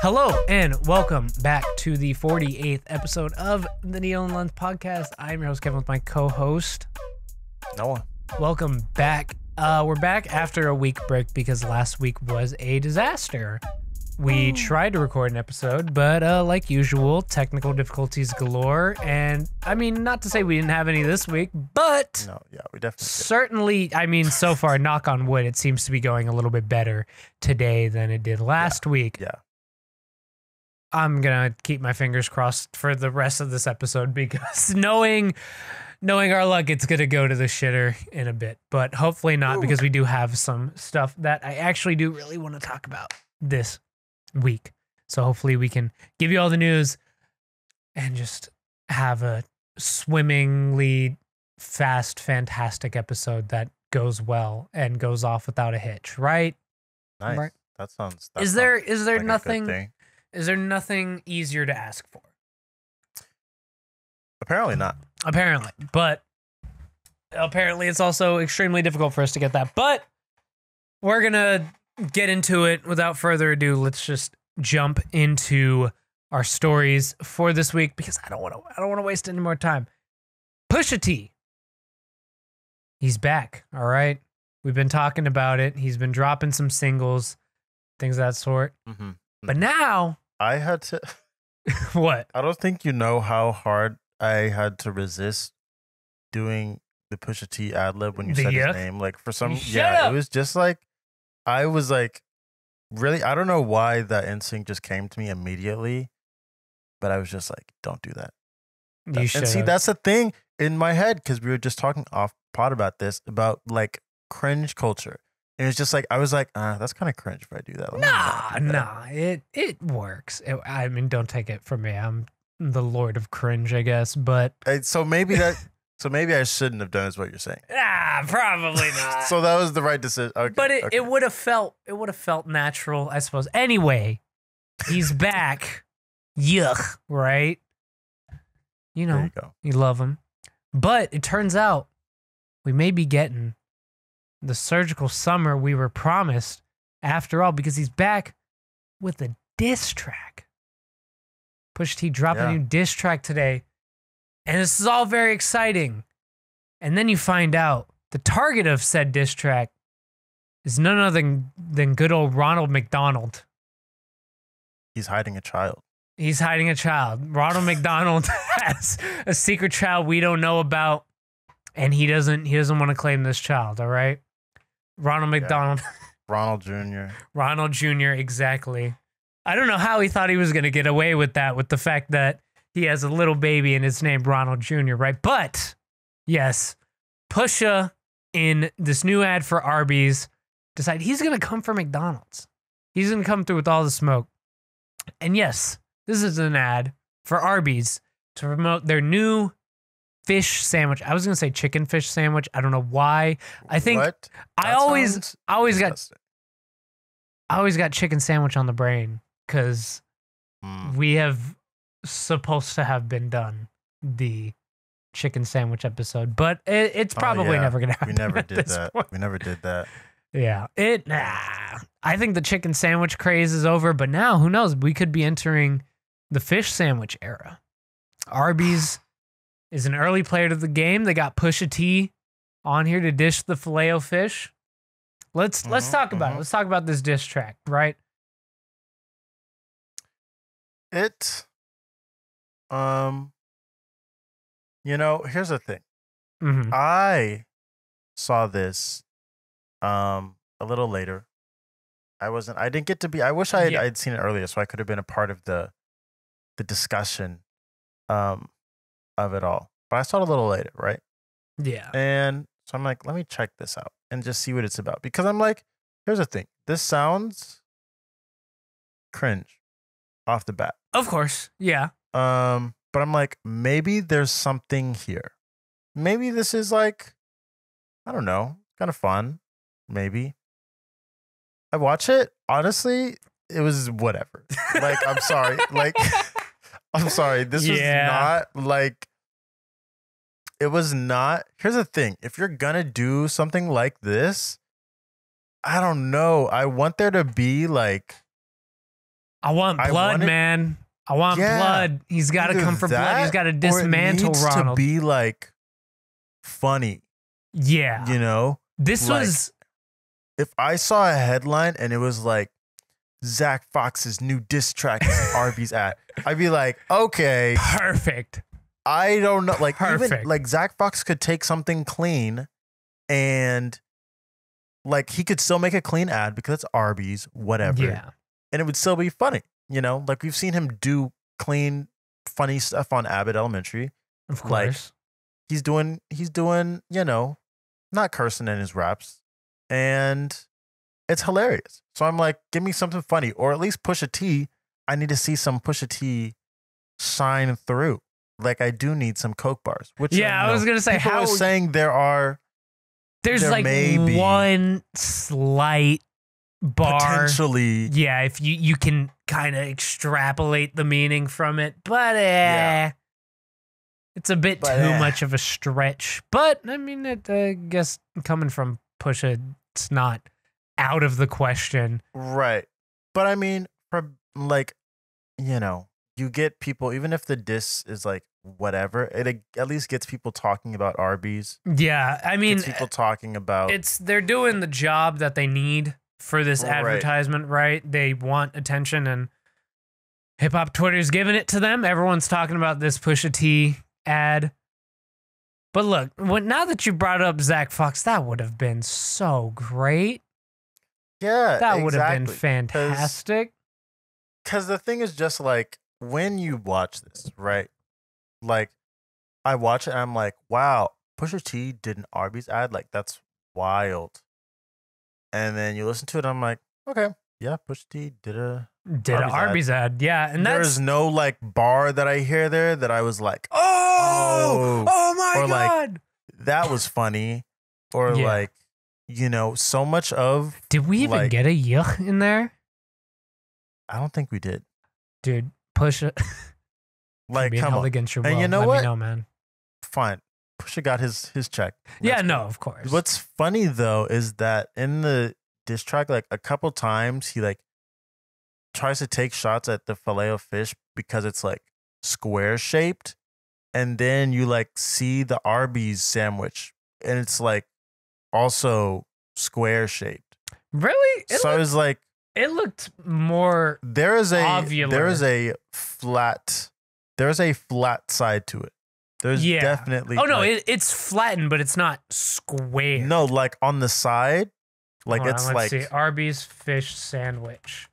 Hello and welcome back to the 48th episode of the Neil and Lens podcast. I'm your host Kevin with my co-host Noah. Welcome back. We're back after a week break because last week was a disaster. We tried to record an episode, but like usual, technical difficulties galore. And I mean, not to say we didn't have any this week, but No, yeah, we definitely did. certainly, I mean, so far, knock on wood, it seems to be going a little bit better today than it did last week. Yeah. I'm gonna keep my fingers crossed for the rest of this episode because knowing our luck, it's gonna go to the shitter in a bit. But hopefully not, because we do have some stuff that I actually do really want to talk about this week. So hopefully we can give you all the news and just have a swimmingly fast, fantastic episode that goes well and goes off without a hitch, right? Nice. Right. That sounds. Is there like a good nothing? thing. Is there nothing easier to ask for? Apparently not. Apparently, but apparently it's also extremely difficult for us to get that. But we're gonna get into it without further ado. Let's just jump into our stories for this week because I don't want to waste any more time. Pusha T, he's back. All right, we've been talking about it. He's been dropping some singles, things of that sort. Mm-hmm. But now, I had to. what? I don't think you know how hard I had to resist doing the Pusha T ad lib when you The said yuck? his name. Like for some, Shut yeah, up. it was just like I was like, really. I don't know why that instinct just came to me immediately, but I was just like, don't do that. You should. And see, that's the thing in my head because we were just talking off pod about this about like cringe culture. And it's just like I was like, that's kind of cringe if I do that. Let me not do that. It works. I mean, don't take it from me. I'm the lord of cringe, I guess. But So maybe I shouldn't have done is what you're saying. probably not. So that was the right decision. Okay, but okay. it would have felt natural, I suppose. Anyway, he's back. Yuck, right? You There know, you go. you love him. But it turns out we may be getting the surgical summer we were promised after all, because he's back with a diss track. Pusha T dropped a new diss track today, and this is all very exciting. And then you find out the target of said diss track is none other than good old Ronald McDonald. He's hiding a child. He's hiding a child. Ronald McDonald has a secret child we don't know about, and he doesn't want to claim this child, all right? Ronald McDonald. Ronald Jr. Ronald Jr., exactly. I don't know how he thought he was going to get away with that, with the fact that he has a little baby and it's named Ronald Jr., right? But, yes, Pusha, in this new ad for Arby's, decided he's going to come for McDonald's. He's going to come through with all the smoke. And yes, this is an ad for Arby's to promote their new fish sandwich. I was going to say chicken fish sandwich. I don't know why. I think What? I That always sounds got disgusting. I always got chicken sandwich on the brain because we have supposed to have been done the chicken sandwich episode, but it's probably yeah. never gonna happen. We never at did this that. point. We never did that. Yeah, I think the chicken sandwich craze is over, but now who knows? We could be entering the fish sandwich era. Arby's is an early player to the game. They got Pusha T on here to dish the Filet-O-Fish. Let's talk about it. Let's talk about this diss track, right? It, here's the thing. Mm-hmm. I saw this a little later. I didn't get to be, I wish I'd seen it earlier so I could have been a part of the discussion of it all. But I saw it a little later, right? Yeah. And so I'm like, let me check this out and just see what it's about. Because I'm like, here's the thing. This sounds cringe off the bat. Of course. Yeah. But I'm like, maybe there's something here. Maybe this is like, I don't know, kind of fun. Maybe. I watch it. Honestly, it was whatever. Like, I'm sorry. Like, I'm sorry. This was not like, it was not. Here's the thing. If you're gonna do something like this, I don't know. I want there to be like I want I blood, want it- man. I want Yeah. blood. He's got to Either come for blood. He's that got to or it dismantle needs Ronald. to be like funny, Yeah. you know? This like- was If I saw a headline and it was like Zach Fox's new diss track is Arby's ad, I'd be like, okay, perfect. I don't know. Like even Perfect. like Zach Fox could take something clean and like he could still make a clean ad because it's Arby's, whatever. Yeah. And it would still be funny. You know, like we've seen him do clean, funny stuff on Abbott Elementary. Of course. Like, he's doing, you know, not cursing in his raps. And it's hilarious. So I'm like, give me something funny. Or at least Pusha T. I need to see some Pusha T shine through. Like I do need some Coke bars. Which Yeah, I was gonna say, people how- are saying there's There's like may be one slight bar. potentially. Yeah, if you can kind of extrapolate the meaning from it, but Yeah. it's a bit But, too much of a stretch. But I mean, I guess coming from Pusha, it's not out of the question. Right. But I mean, from like, you know, you get people, even if the diss is like whatever, it at least gets people talking about Arby's. Yeah, I mean, Gets people talking about they're doing the job that they need for this Right. advertisement, right? They want attention, and hip hop Twitter's giving it to them. Everyone's talking about this Pusha T ad. But look, now that you brought up Zach Fox, that would have been so great. yeah, That would have been exactly. fantastic. Because the thing is just like when you watch this, right? Like I watch it and I'm like, wow, Pusha T did an Arby's ad. Like that's wild. And then you listen to it, I'm like, okay, yeah, Pusha T did a. Did an Arby's ad. Arby's ad. Yeah, and that's There's no like bar that I hear there that I was like, oh my Or, like, god. that was funny, or Yeah. like, you know, so much of. Did we even like- get a yuck in there? I don't think we did. Dude, Pusha Like, being come held on, against your And will. you know Let what? me know, man. fine. Pusha got his check. Yeah, That's no, cool. of course. What's funny though is that in the diss track, like a couple times, he like tries to take shots at the filet of fish because it's like square shaped, and then you like see the Arby's sandwich, and it's like also square shaped. Really? So I was like, It looked more. there is a Ovular. flat side to it. There's Yeah. definitely Oh no, like, it's flattened, but it's not square. no, like on the side, like Hold on, it's let's like see. Arby's fish sandwich.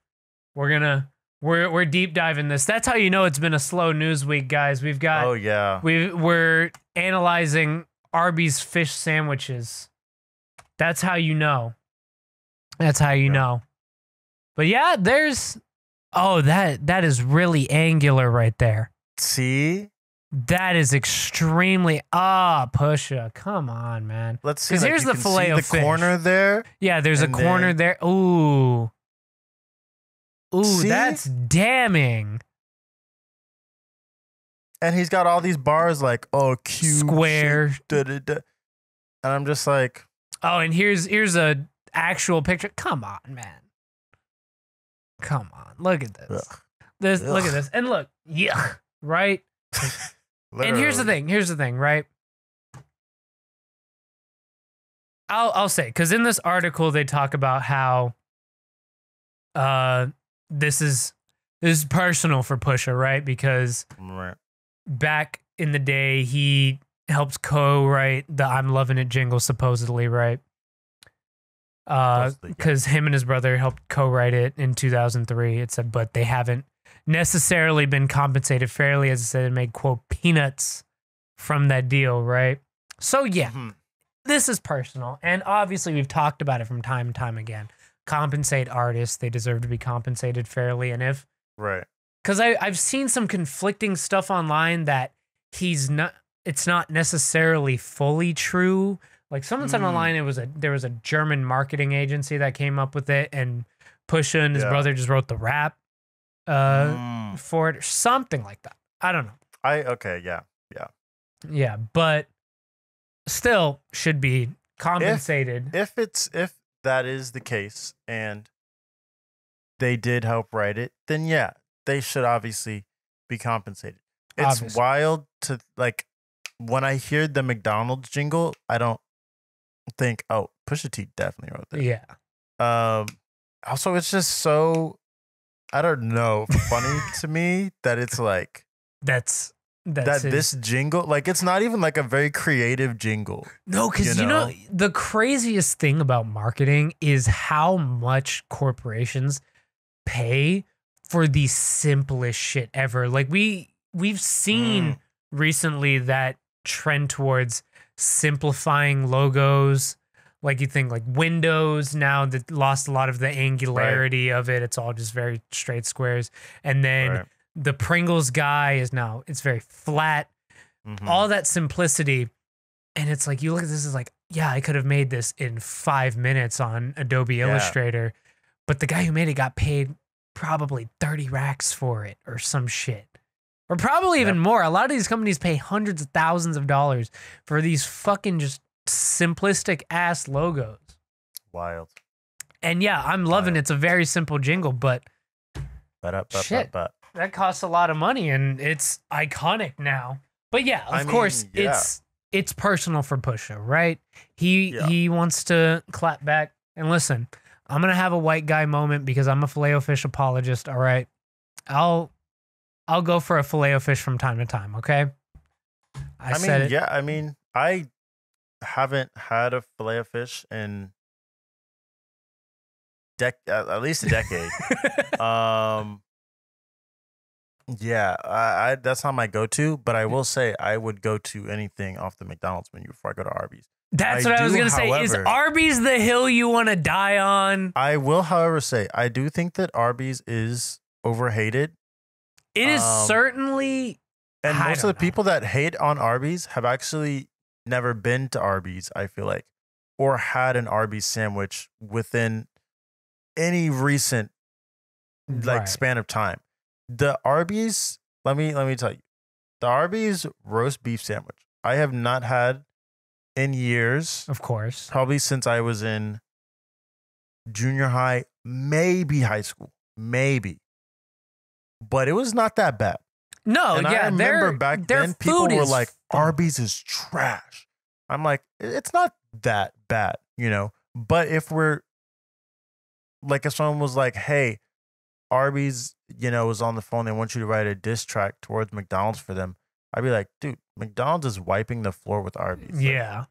We're deep diving this. That's how you know it's been a slow news week, guys. We've got oh yeah. we're analyzing Arby's fish sandwiches. That's how you know. That's how you Yeah. know. But yeah, there's that is really angular right there. See, That is extremely Pusha. Come on, man. let's see. 'Cause like, here's you the can filet see of the fish. corner there, Yeah, there's a And corner then- there. Ooh, See? that's damning. and he's got all these bars like cute Square. shape, da, da, da. And I'm just like, Oh, and here's a actual picture. Come on, man. Come on. Look at this. ugh. Look at Ugh. this. And look, yuck, right? And here's the thing, right? I'll say, because in this article they talk about how this is personal for Pusha, right? Because Right. back in the day he helped co-write the I'm Loving It jingle, supposedly, right? Supposedly, yeah. Because him and his brother helped co-write it in 2003. It said, but they haven't necessarily been compensated fairly, as it said, and made, quote, peanuts from that deal, right? So yeah, Mhm. this is personal, and obviously we've talked about it from time and time again. Compensate artists; they deserve to be compensated fairly. And if, Right. because I've seen some conflicting stuff online that it's not necessarily fully true. Like someone said Mm. online, there was a German marketing agency that came up with it, and Pusha and his Yeah. brother just wrote the rap Mm. for it, or something like that. I don't know. Okay, yeah. Yeah, but still should be compensated. If that is the case, and they did help write it, then yeah, they should obviously be compensated. It's Obviously. wild to like when I hear the McDonald's jingle, I don't think, oh, Pusha T definitely wrote this. Yeah. Also, it's just so, I don't know, funny to me that it's like That's that his- this jingle, like it's not even like a very creative jingle. No, because you know the craziest thing about marketing is how much corporations pay for the simplest shit ever. Like we've seen recently that trend towards simplifying logos. Like you think like Windows now that lost a lot of the angularity of it. It's all just very straight squares. And then the Pringles guy is now it's very flat. All that simplicity. And it's like you look at this as like, yeah, I could have made this in 5 minutes on Adobe Illustrator. But the guy who made it got paid probably 30 racks for it or some shit. Or probably even more. A lot of these companies pay hundreds of thousands of dollars for these fucking just simplistic ass logos. Wild. And yeah, I'm loving it. It's a very simple jingle, but shit, that costs a lot of money and it's iconic now. But yeah, of course, it's personal for Pusha, right? He wants to clap back. And listen, I'm gonna have a white guy moment because I'm a Filet-O-Fish apologist. All right, I'll go for a Filet-O-Fish from time to time. Okay. I mean, I haven't had a Filet-O-Fish in at least a decade. I that's not my go-to, but I will say I would go to anything off the McDonald's menu before I go to Arby's. That's what I was gonna say. Is Arby's the hill you want to die on? I will, however, say I do think that Arby's is overhated. It is certainly, and most of the people that hate on Arby's have actually never been to Arby's, I feel like, or had an Arby's sandwich within any recent span of time. The Arby's, let me tell you, the Arby's roast beef sandwich I have not had in years. Of course. Probably since I was in junior high, maybe high school, maybe. But it was not that bad. No, and I remember back then people were like, Arby's is trash. I'm like, it's not that bad, you know? But if someone was like, hey, Arby's, you know, was on the phone, they want you to write a diss track towards McDonald's for them, I'd be like, dude, McDonald's is wiping the floor with Arby's. Yeah.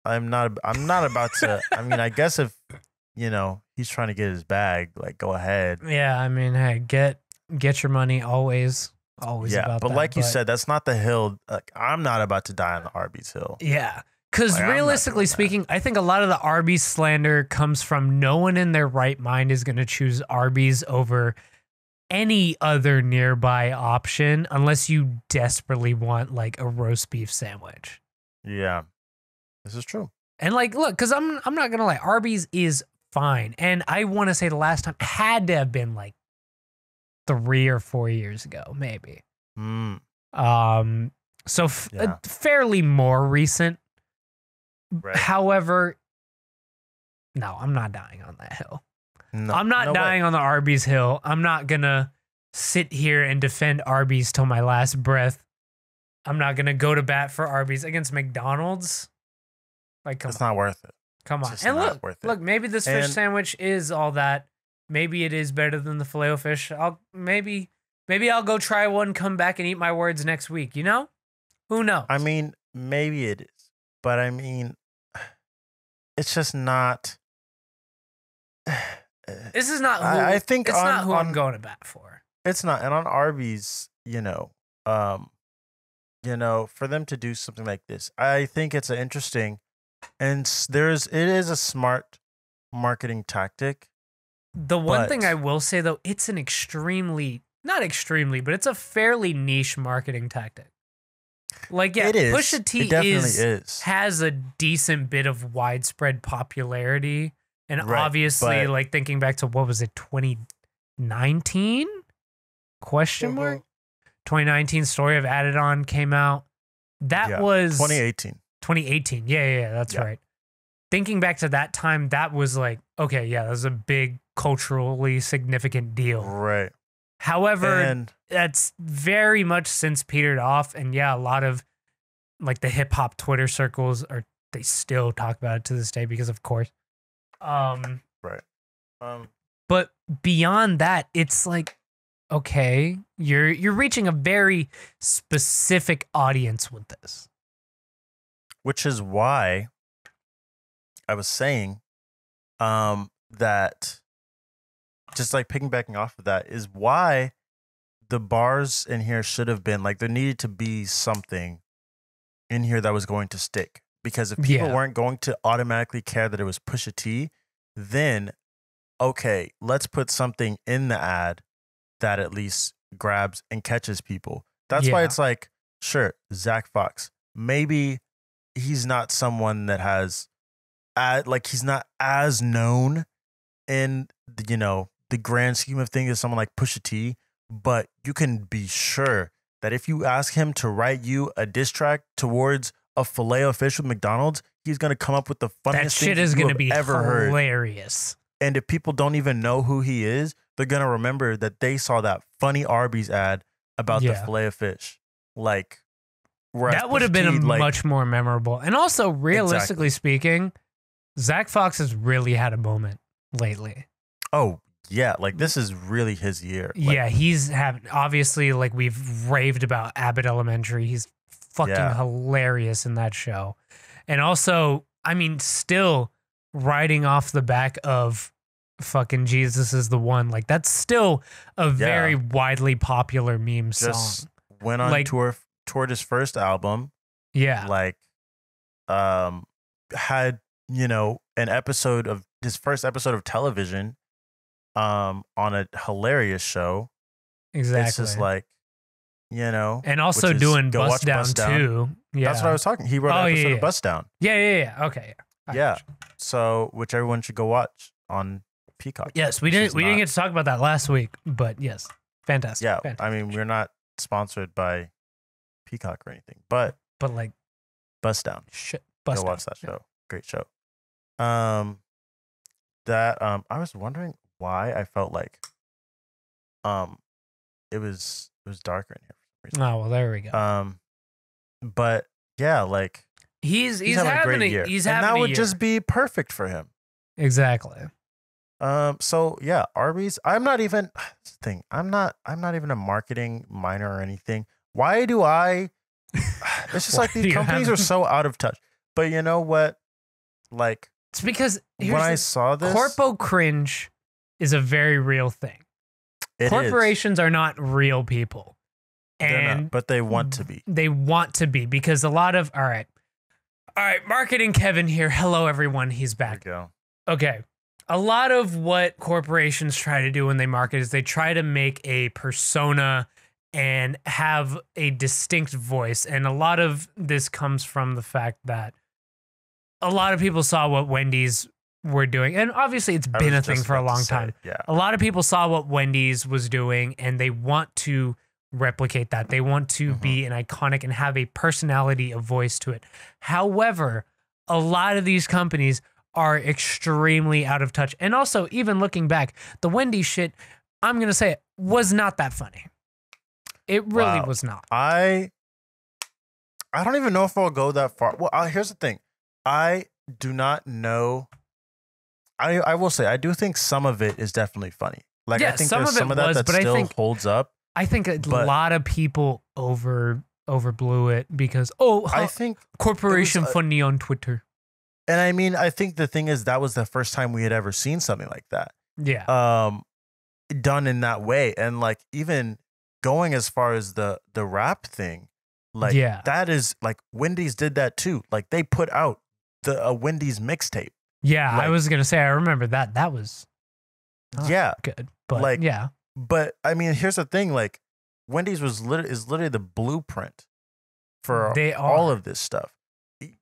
Like, I'm not about to, I mean, I guess if, you know, he's trying to get his bag, like, go ahead. Yeah, I mean, hey, get your money always about that. But like you said, that's not the hill. Like, I'm not about to die on the Arby's hill. Yeah. Because realistically speaking, I think a lot of the Arby's slander comes from no one in their right mind is going to choose Arby's over any other nearby option unless you desperately want like a roast beef sandwich. Yeah, this is true. And like, look, because I'm not going to lie, Arby's is fine. And I want to say the last time had to have been like 3 or 4 years ago, maybe. So fairly more recent. Right. However, no, I'm not dying on that hill. No, I'm not dying on the Arby's hill. I'm not going to sit here and defend Arby's till my last breath. I'm not going to go to bat for Arby's against McDonald's. Like, come on. It's not worth it. Come on. And look, maybe this fish sandwich is all that. Maybe it is better than the Filet-O-Fish. Maybe I'll go try one, come back and eat my words next week, you know? Who knows? I mean, maybe it is. But I mean, it's just not. This is not who I think it's not who I'm going to bat for. It's not. And on Arby's, for them to do something like this, I think it's interesting, and it is a smart marketing tactic. The one thing I will say though, it's an not extremely, but it's a fairly niche marketing tactic. Like, yeah, Pusha T has a decent bit of widespread popularity. And obviously, like thinking back to what was it, 2019? Question mark? 2019 Story of Adidon came out. That was 2018. 2018. Yeah, that's right. Thinking back to that time, that was like, okay, yeah, that was a big culturally significant deal. Right. However, And that's very much since petered off. And yeah, a lot of like the hip hop Twitter circles they still talk about it to this day because of course. right. But beyond that, it's like, okay, you're reaching a very specific audience with this. Which is why I was saying that just like piggybacking off of that is why the bars in here should have been like there needed to be something in here that was going to stick. Because if people weren't going to automatically care that it was Pusha T, then okay, let's put something in the ad that at least grabs and catches people. That's why it's like, sure, Zach Fox, maybe he's not someone that has like he's not as known in the grand scheme of things as someone like Pusha T, but you can be sure that if you ask him to write you a diss track towards a Filet-O-Fish with McDonald's, he's gonna come up with the funniest that shit things is you gonna have be ever hilarious. heard. And if people don't even know who he is, they're gonna remember that they saw that funny Arby's ad about the Filet-O-Fish. Like, that would have been much more memorable. And also, realistically speaking, Zach Fox has really had a moment lately. Oh, yeah. Like, this is really his year. Like, yeah, he's having, obviously, like, we've raved about Abbott Elementary. He's fucking hilarious in that show. And also, I mean, still riding off the back of fucking Jesus is the One. Like, that's still a very widely popular meme song. Went on tour, toured his first album. Yeah. Like, had, an episode of his first episode of television on a hilarious show. Exactly. It's just like, and also doing Bust Down too. Yeah. That's what I was talking. He wrote an episode of Bust Down. Yeah. Okay. Yeah. So, which everyone should go watch on Peacock. Yes, we didn't get to talk about that last week, but yes, fantastic. Yeah. Fantastic. I mean, we're not sponsored by Peacock or anything, but like Bust Down. Go watch that show. Great show. I was wondering why I felt like it was darker in here for some reason. Oh, well, there we go. But yeah, like he's having a great year. And that would just be perfect for him. Exactly. So yeah, Arby's. I'm not even a marketing minor or anything. Why do I? It's just like these companies are so out of touch. But you know what? Like, it's because when I saw this, corpo cringe is a very real thing. Corporations are not real people, and but they want to be. They want to be because a lot of all right, marketing Kevin here. Hello everyone, he's back. There we go. Okay. A lot of what corporations try to do when they market is they try to make a persona and have a distinct voice. And a lot of this comes from the fact that a lot of people saw what Wendy's were doing. And obviously it's been a thing for a long time. Yeah. A lot of people saw what Wendy's was doing and they want to replicate that. They want to be an iconic and have a personality, a voice to it. However, a lot of these companies are extremely out of touch. And also, even looking back, the Wendy's shit, I'm going to say it, was not that funny. It really was not. I don't even know if I'll go that far. Well, here's the thing. I do not know. I will say, I do think some of it is definitely funny. Like, I think there's some of that that still holds up. I think a lot of people overblew it because, I think corporation funny on Twitter. And I mean, I think the thing is that was the first time we had ever seen something like that. Yeah. Done in that way. And like even going as far as the rap thing, like that is like Wendy's did that too. Like they put out a Wendy's mixtape. Yeah, like, I was gonna say I remember that. That was good. But like yeah. But I mean, here's the thing, like Wendy's is literally the blueprint for all of this stuff.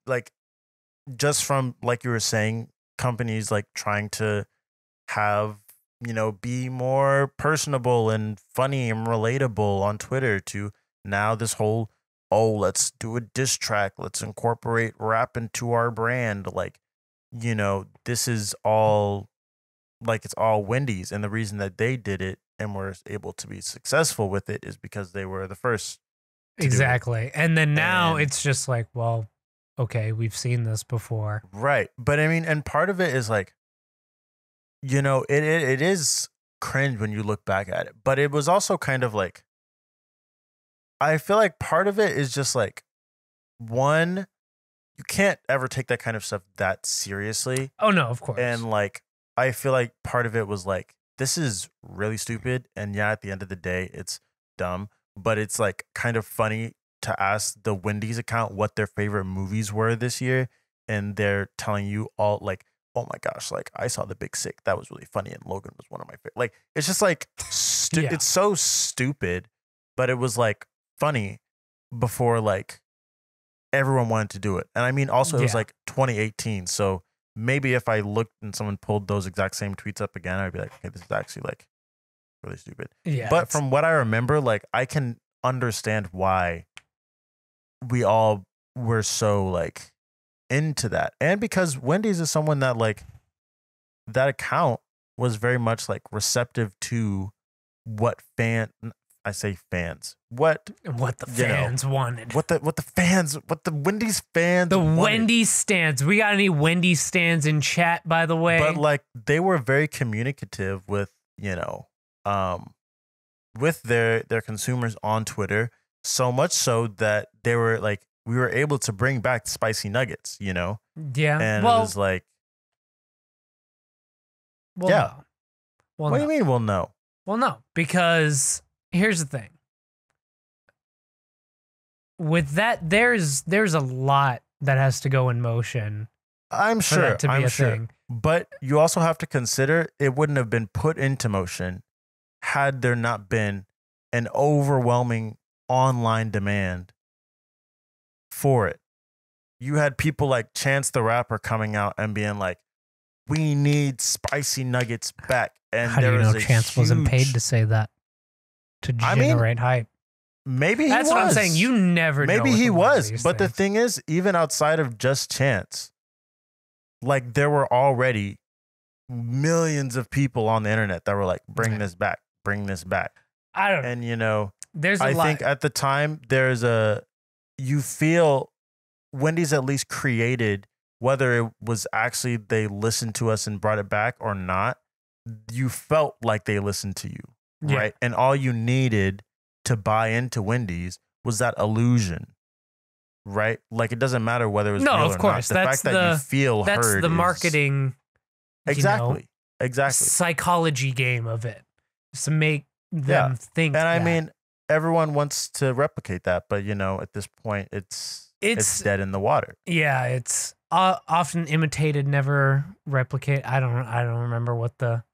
Like just from, like you were saying, companies like trying to have, be more personable and funny and relatable on Twitter to now this whole, let's do a diss track. Let's incorporate rap into our brand. Like, this is all like it's all Wendy's, and the reason that they did it and were able to be successful with it is because they were the first to do it. Exactly. And then now And- it's just like, well, okay, we've seen this before. Right. But I mean, and part of it is like, you know, it is cringe when you look back at it, but it was also kind of like, I feel like part of it is just like, one, you can't ever take that kind of stuff that seriously. Oh no, of course. And like, I feel like part of it was like, this is really stupid. And yeah, at the end of the day, it's dumb, but it's like kind of funny to ask the Wendy's account what their favorite movies were this year. And they're telling you all like, oh my gosh, like I saw The Big Sick. That was really funny. And Logan was one of my favorite. Like, it's just like, Yeah. it's so stupid, but it was like funny before like everyone wanted to do it. And I mean, also it was Yeah. like 2018. So maybe if I looked and someone pulled those exact same tweets up again, I'd be like, okay, this is actually like really stupid. Yeah. But it's- from what I remember, like I can understand why we all were so like into that. And because Wendy's is someone that like that account was very much like receptive to what I say fans. What what the you know, fans wanted. what the Wendy's fans The wanted. Wendy's stands. We got any Wendy's stands in chat, by the way? But like they were very communicative with, you know, with their consumers on Twitter, so much so that they were like, we were able to bring back spicy nuggets, you know? yeah. And well, it was like, well, yeah. no. Well, what no. do you mean? Well, no. Well, no, because here's the thing. With that, there's a lot that has to go in motion I'm for sure. that to be I'm a sure. thing. But you also have to consider it wouldn't have been put into motion had there not been an overwhelming online demand for it. You had people like Chance the Rapper coming out and being like, we need spicy nuggets back. And How do there you was know a Chance wasn't paid huge- to say that? To I mean, generate hype. Maybe he That's was. what I'm saying. You never know. Maybe with he a lot of was. these But the things. thing is, even outside of just Chance, like there were already millions of people on the internet that were like, bring Yeah. this back, bring this back. I don't know. And, you know, There's a I lot. think at the time you feel Wendy's at least created, whether it was actually they listened to us and brought it back or not, you felt like they listened to you, Yeah. right? And all you needed to buy into Wendy's was that illusion, right? Like it doesn't matter whether it was No, real of or course. not. The That's fact that you feel That's heard the is- marketing exactly, exactly. psychology game of it. Just to make them think. And I that. mean, everyone wants to replicate that, but you know, at this point, it's it's dead in the water. yeah, it's often imitated, never replicate. I don't remember what the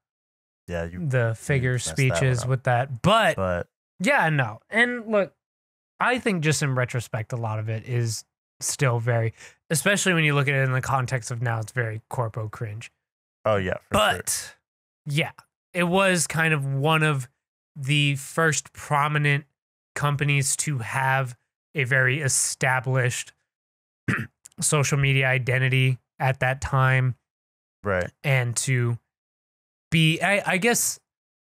Yeah, you. figure messed that speech one is up. with that, but But yeah, no. And look, I think just in retrospect, a lot of it is still very, especially when you look at it in the context of now, it's very corpo cringe. oh yeah, for But sure. yeah, it was kind of one of the first prominent companies to have a very established social media identity at that time, Right. and to be, I guess,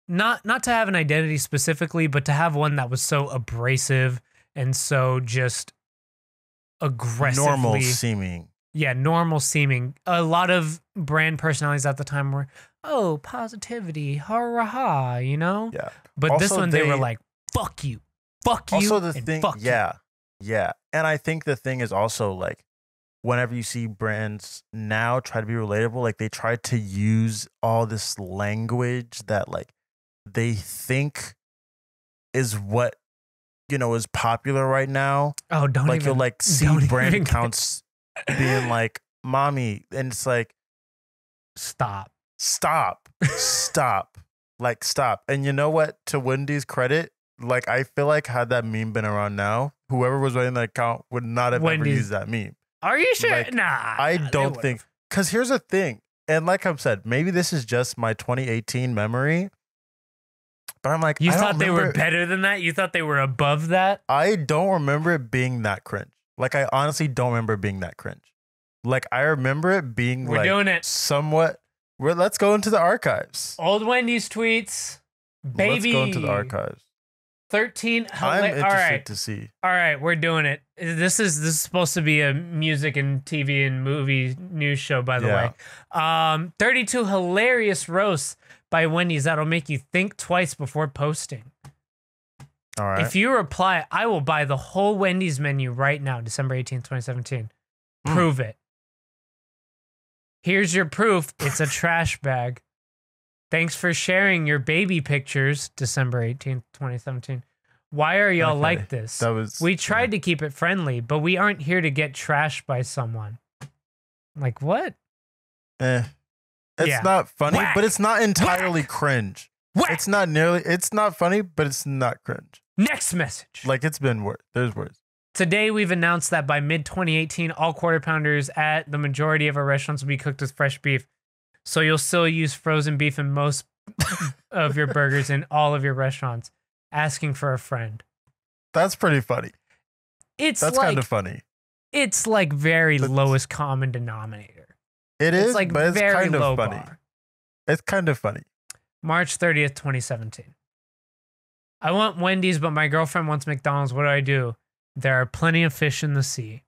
not to have an identity specifically, but to have one that was so abrasive and so just aggressively Normal seeming. yeah, normal seeming. A lot of brand personalities at the time were, oh, positivity, ha ha ha, you know? Yeah. But this Also, one, they were they- like, fuck you, fuck you, Also, the and thing, fuck you. yeah, yeah, and I think the thing is also like, whenever you see brands now try to be relatable, like they try to use all this language that like they think is what is popular right now. Oh, don't Like even. you'll like see don't brand even get- accounts being like "mommy," and it's like Stop. stop, stop, like stop. And you know what? To Wendy's credit, like I feel like had that meme been around now, whoever was running that account would not have ever Wendy's- used that meme. Are you sure? Like, Nah. I they don't would've. think, because here's the thing, and like I've said, maybe this is just my 2018 memory, but I'm like, You I don't thought they were remember- better than that? You thought they were above that? I don't remember it being that cringe. Like I honestly don't remember it being that cringe. Like I remember it being We're like doing it. somewhat Let's go into the archives. Old Wendy's tweets. Baby. Let's go into the archives. 13. I'm interested All right. to see. All right, we're doing it. This is supposed to be a music and TV and movie news show, by the way. 32 hilarious roasts by Wendy's that'll make you think twice before posting. All right. If you reply, I will buy the whole Wendy's menu right now, December 18th, 2017. Prove it. Here's your proof. It's a trash bag. Thanks for sharing your baby pictures, December 18th, 2017. Why are y'all like this? We tried to keep it friendly, but we aren't here to get trashed by someone. Like, what? It's not funny, but it's not entirely cringe. It's not funny, but it's not cringe. Next message. Like, it's been worse. There's worse. Today, we've announced that by mid-2018, all Quarter Pounders at the majority of our restaurants will be cooked with fresh beef. So you'll still use frozen beef in most of your burgers in all of your restaurants. Asking for a friend. That's pretty funny. That's like, kind of funny. It's like very lowest common denominator. It's like but it's very kind of low funny. bar. It's kind of funny. March 30th, 2017. I want Wendy's, but my girlfriend wants McDonald's. What do? There are plenty of fish in the sea.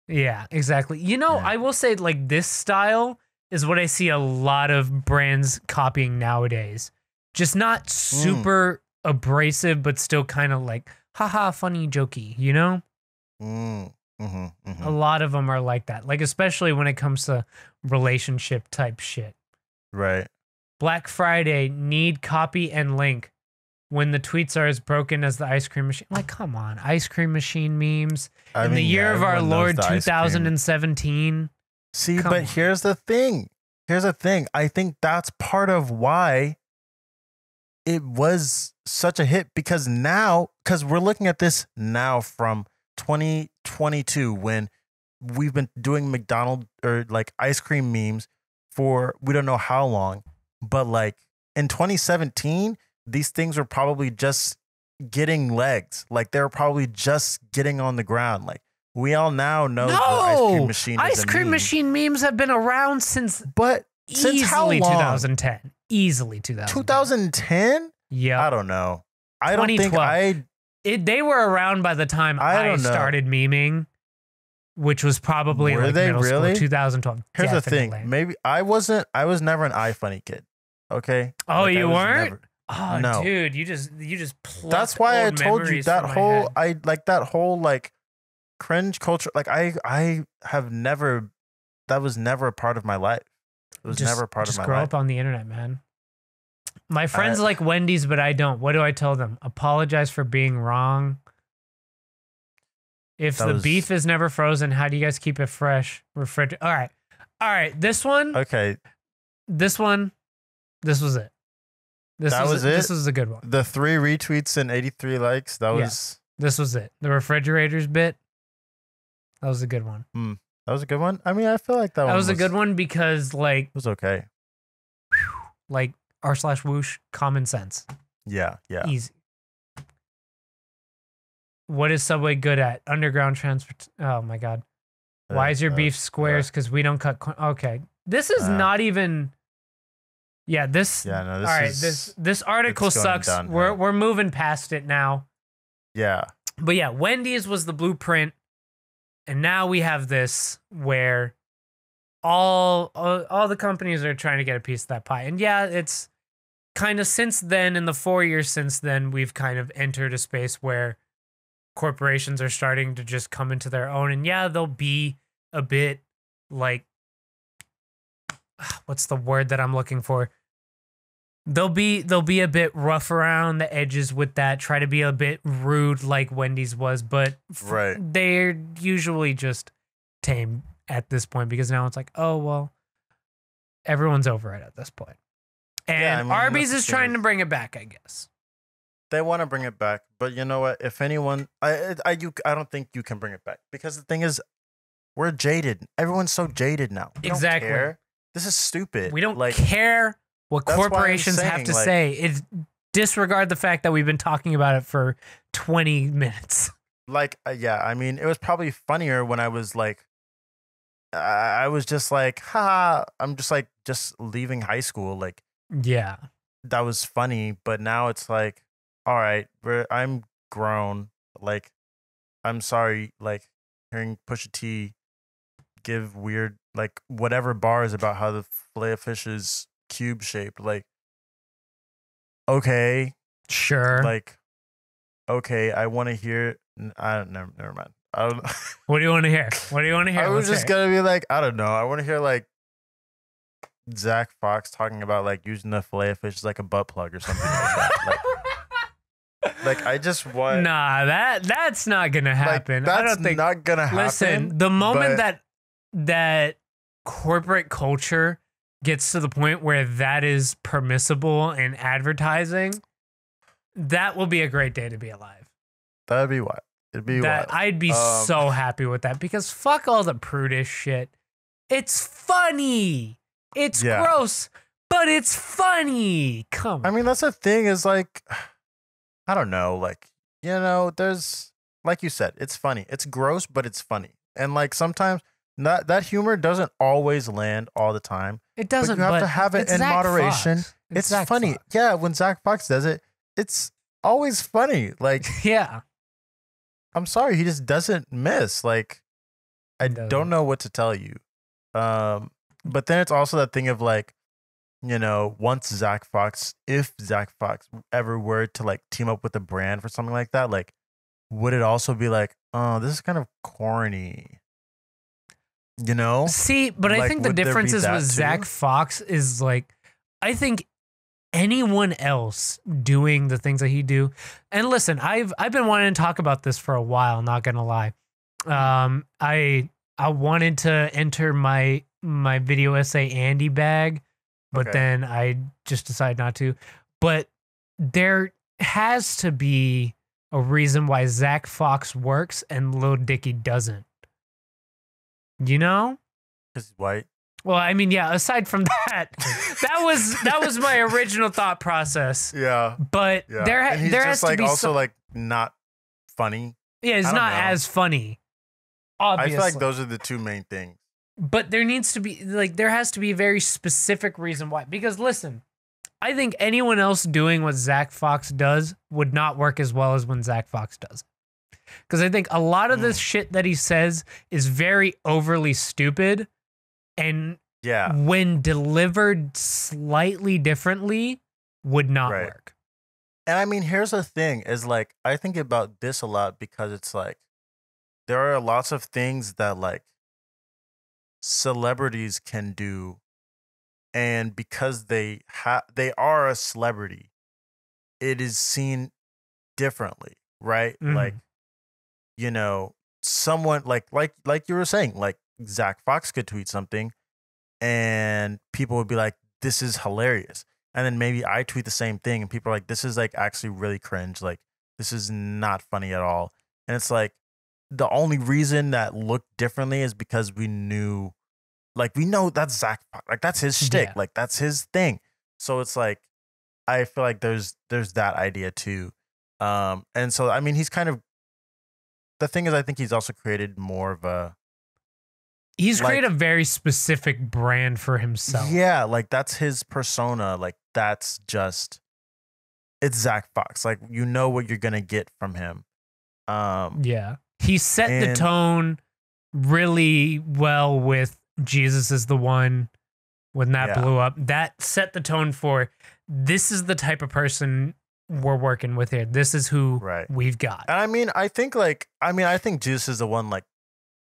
Yeah, exactly. I will say, like, this style is what I see a lot of brands copying nowadays. Just not super abrasive, but still kind of like, haha, funny, jokey, you know? A lot of them are like that. Like, especially when it comes to relationship type shit. Right. Black Friday, need copy and link when the tweets are as broken as the ice cream machine. Like, come on, ice cream machine memes. In the year of our Lord 2017. See, but here's the thing. I think that's part of why it was such a hit, because we're looking at this now from 2022 when we've been doing McDonald's or like ice cream memes for we don't know how long, but like in 2017, these things were probably just getting legs. Like they were probably just getting on the ground. Like we all now know the ice cream machine. Ice cream machine memes have been around since how long? 2010. Easily 2010. 2010? Yeah. I don't know. I don't think they were around by the time I started memeing, which was probably like middle school, 2012. Here's the thing. Maybe I was never an iFunny kid. Okay? Oh, like, you weren't? No. Dude, you just That's why I told you that whole like cringe culture, like I have never, that was never a part of my life. It was never a part of my life. Just grow up on the internet, man. My friends like Wendy's, but I don't. What do I tell them? Apologize for being wrong. If the beef is never frozen, how do you guys keep it fresh? All right. This one. Okay. This one. This was it. This was a good one. The 3 retweets and 83 likes. This was it. The refrigerators bit. That was a good one. That was a good one. I mean, I feel like that was a good one because like it was okay. Like r/whoosh, common sense. Yeah. Easy. What is Subway good at? Underground transport. Oh my God. Why is your beef squares? Because we don't cut. Okay. This is not even. Yeah. This. Yeah. No. All right. This article sucks. We're moving past it now. Yeah. But yeah, Wendy's was the blueprint, and now we have this where all the companies are trying to get a piece of that pie. And yeah, it's kind of since then, in the 4 years since then, we've kind of entered a space where corporations are starting to just come into their own. And yeah, they'll be a bit like, what's the word that I'm looking for? They'll be a bit rough around the edges with that, try to be a bit rude like Wendy's was, but they're usually just tame at this point, because now it's like, oh, well, everyone's over it at this point. And Arby's is trying to bring it back, I guess. They want to bring it back, but you know what? If anyone, I don't think you can bring it back, because the thing is, we're jaded. Everyone's so jaded now. We exactly. Don't care. This is stupid. We don't care what corporations have to say. It's disregard the fact that we've been talking about it for 20 minutes. Like, yeah, I mean, it was probably funnier when I was like, I was just like, ha, I'm just like just leaving high school. Like Yeah. that was funny, but now it's like, all right, I'm grown. Like, I'm sorry. Like hearing Pusha T give weird, like whatever bars about how the fillet of fish is cube shaped. Like, okay, Sure. like, okay, I want to hear. I don't. Never mind. I don't. What do you want to hear? What do you want to hear? I was Let's just hear it. gonna be like, I don't know. I want to hear like Zach Fox talking about like using the fillet of fish as like a butt plug or something like that. Like I just want. Nah, that's not gonna Like, happen. that's I don't think. not gonna happen. Listen, the moment but- that corporate culture gets to the point where that is permissible in advertising, that will be a great day to be alive. that'd be what it'd be. That wild. I'd be so happy with that because fuck all the prudish shit. It's funny. It's Yeah. gross, but it's funny. Come on. I mean, that's the thing is like, I don't know, like, there's, like you said, it's funny. It's gross, but it's funny. And like sometimes that humor doesn't always land all the time. It doesn't. But you have to have it it's in Zach moderation. Fox. It's Zach funny. Fox. Yeah, when Zach Fox does it, it's always funny. Like, Yeah. I'm sorry, he just doesn't miss. Like, I doesn't. don't know what to tell you. But then it's also that thing of like, once if Zach Fox ever were to like team up with a brand for something like that, like, would it also be like, oh, this is kind of corny? See, but I Like, think the would there be difference is that with too? Zach Fox is like, I think anyone else doing the things that he do, and listen, I've been wanting to talk about this for a while. Not gonna lie, I wanted to enter my video essay Andy bag, but Okay. then I just decided not to. But there has to be a reason why Zach Fox works and Lil Dicky doesn't. You know? Because he's white. Well, I mean, yeah, aside from that, that was my original thought process. Yeah. But Yeah. there and he's there just has to like be also some, like not funny. yeah, it's I don't not know. as funny. Obviously. I feel like those are the two main things. But there needs to be there has to be a very specific reason why. Because listen, I think anyone else doing what Zach Fox does would not work as well as when Zach Fox does. Because I think a lot of this shit that he says is very overly stupid, and Yeah. when delivered slightly differently, would not Right. work. And I mean, here's the thing is like, I think about this a lot because it's like, there are lots of things that like celebrities can do. And because they are a celebrity, it is seen differently, right? Mhm. Like, someone like you were saying, like Zach Fox could tweet something and people would be like, this is hilarious. And then maybe I tweet the same thing and people are like, this is like actually really cringe. Like, this is not funny at all. And it's like, the only reason that looked differently is because we know that's Zach Fox. Like, that's his shtick. Yeah. Like, that's his thing. So it's like, I feel like there's that idea too. And so, I mean, he's kind of, the thing is, I think he's also created more of a, He's like- created a very specific brand for himself. yeah, like that's his persona. Like, that's just, it's Zach Fox. Like, you know what you're going to get from him. Yeah. He set the And- tone really well with Jesus is the one when that Yeah. blew up. That set the tone for this is the type of person we're working with here. This is who Right. we've got. And I mean, I think Jesus is the one like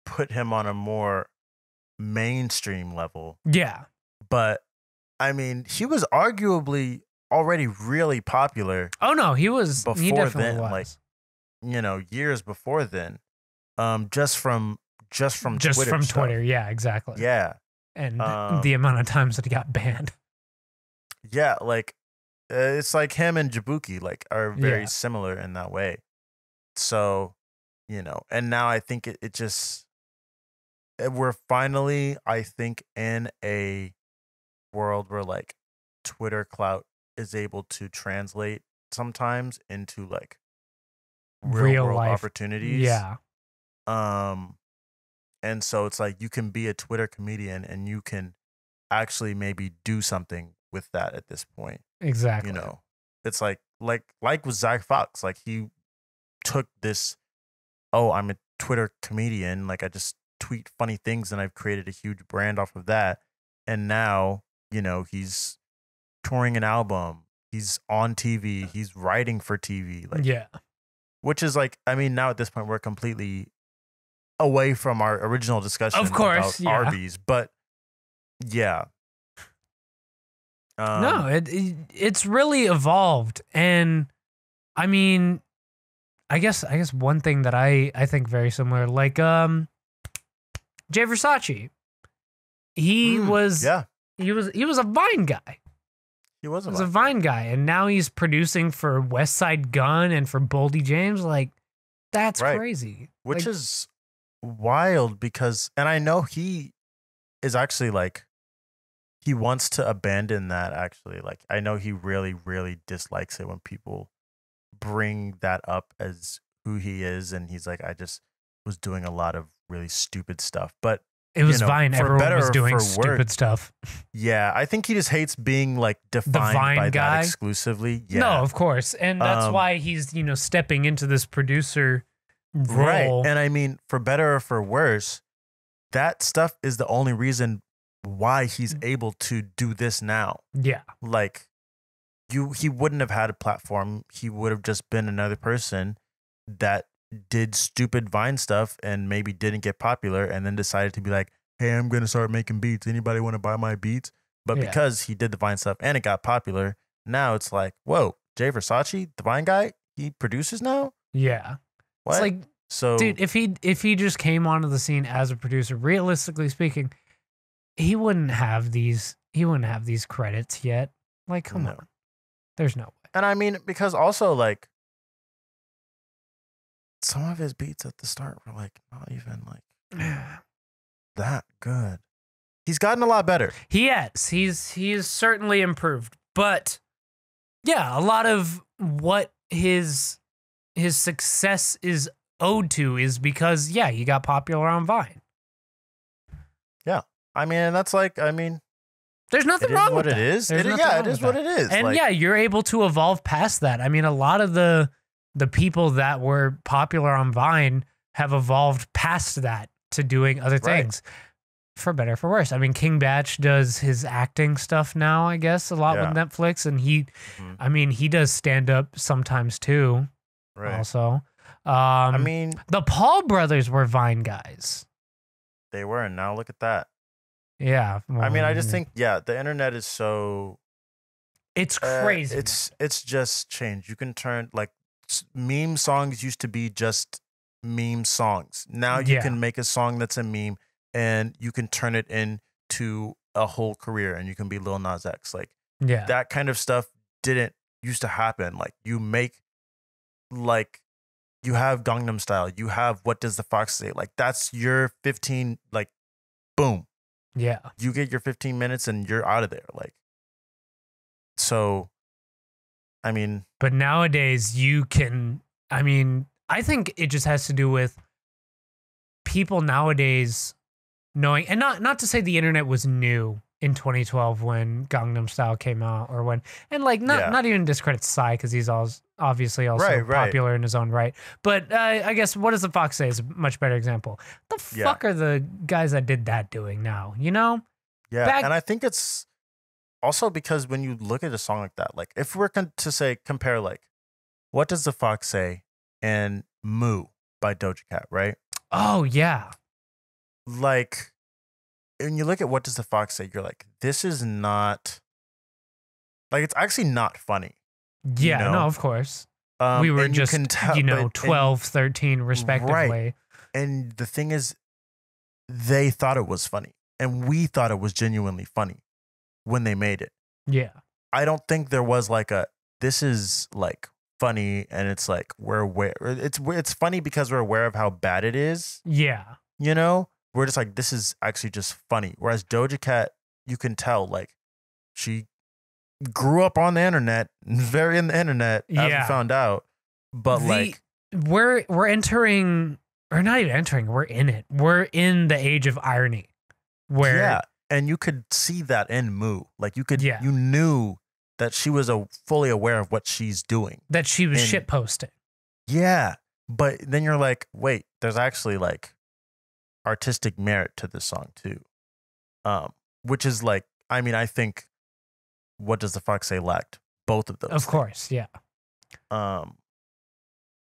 put him on a more mainstream level. Yeah. But I mean, he was arguably already really popular, Oh no, he was. He Before definitely then, was. like, years before then. Just from Just Twitter from stuff. Twitter. Yeah, exactly. Yeah. And Um, the amount of times that he got banned. Yeah, like it's like him and Jabuki like are very Yeah. similar in that way. So, and now I think it just we're finally, I think, in a world where like Twitter clout is able to translate sometimes into like real Real world life. opportunities. Yeah. And so it's like you can be a Twitter comedian and you can actually maybe do something with that at this point. Exactly. You know, it's like with Zach Fox, like he took this, oh, I'm a Twitter comedian, like I just tweet funny things and I've created a huge brand off of that. And now, you know, he's touring an album, he's on TV, he's writing for TV, like yeah. which is like, I mean, now at this point we're completely away from our original discussion Of course, about Arby's, but yeah. No, it's really evolved, and I mean, I guess one thing that I think very similar, like Jay Versace, he was a Vine guy. He was a Vine guy, and now he's producing for West Side Gun and for Boldy James. Like, that's crazy. Which like, is wild because, and I know he is actually like, he wants to abandon that actually. Like, I know he really, really dislikes it when people bring that up as who he is. And he's like, I just was doing a lot of really stupid stuff. But it was Vine. Everyone was doing stupid stuff. Yeah. I think he just hates being like defined by that exclusively. Yeah. No, of course. And that's why he's, you know, stepping into this producer role. Right. And I mean, for better or for worse, that stuff is the only reason why he's able to do this now. Yeah. Like he wouldn't have had a platform. He would have just been another person that did stupid Vine stuff and maybe didn't get popular and then decided to be like, hey, I'm going to start making beats. Anybody want to buy my beats? But because he did the Vine stuff and it got popular, now it's like, whoa, Jay Versace, the Vine guy, he produces now? Yeah. What? It's like, so, dude, if he just came onto the scene as a producer, realistically speaking, he wouldn't have these credits yet. Like, come on. There's no way. And I mean, because also like some of his beats at the start were like not even like that good. He's gotten a lot better. He has. He's certainly improved. But yeah, a lot of what his success is owed to is because he got popular on Vine. Yeah. I mean, and that's like, I mean, there's nothing wrong with that. It is. It is what it is. And like, you're able to evolve past that. I mean, a lot of the people that were popular on Vine have evolved past that to doing other things, for better, for worse. I mean, King Batch does his acting stuff now, I guess, a lot with Netflix, and I mean, he does stand up sometimes too. Right. Also, I mean, the Paul brothers were Vine guys. They were, and now look at that. Yeah. Well, I mean, I just think, the internet is so. It's crazy. It's just changed. You can turn like meme songs used to be just meme songs. Now you can make a song that's a meme and you can turn it into a whole career and you can be Lil Nas X. Like that kind of stuff didn't used to happen. Like you make like you have Gangnam Style, you have What Does the Fox Say? Like that's your 15, like boom. Yeah. You get your 15 minutes and you're out of there. Like, so, I mean. But nowadays I think it just has to do with people nowadays knowing, and not to say the internet was new in 2012 when Gangnam Style came out or when, and like, not even discredit Psy because he's obviously also popular in his own right. But I guess What Does the Fox Say is a much better example. The fuck are the guys that did that doing now, you know? Yeah, and I think it's also because when you look at a song like that, like if we're to say, compare like What Does the Fox Say and Moo by Doja Cat, right? Oh, yeah. Like, when you look at What Does the Fox Say, you're like, this is not, like, it's actually not funny. Yeah, you know? No, of course. We were just, 12, 13 respectively. Right. And the thing is, they thought it was funny. And we thought it was genuinely funny when they made it. Yeah. I don't think there was like this is like funny and it's like, we're aware. It's funny because we're aware of how bad it is. Yeah. You know? We're just like, this is actually just funny. Whereas Doja Cat, you can tell, like, she grew up on the internet, very in the internet, as we found out. But we're entering or not even entering, we're in it. We're in the age of irony where Yeah, and you could see that in Moo. Like you Yeah. knew that she was fully aware of what she's doing. that she was And- shit posting. Yeah, but then you're like, wait, there's actually like artistic merit to this song too. Which is like, I mean, I think What Does the Fox Say lacked both of those. Of course, yeah.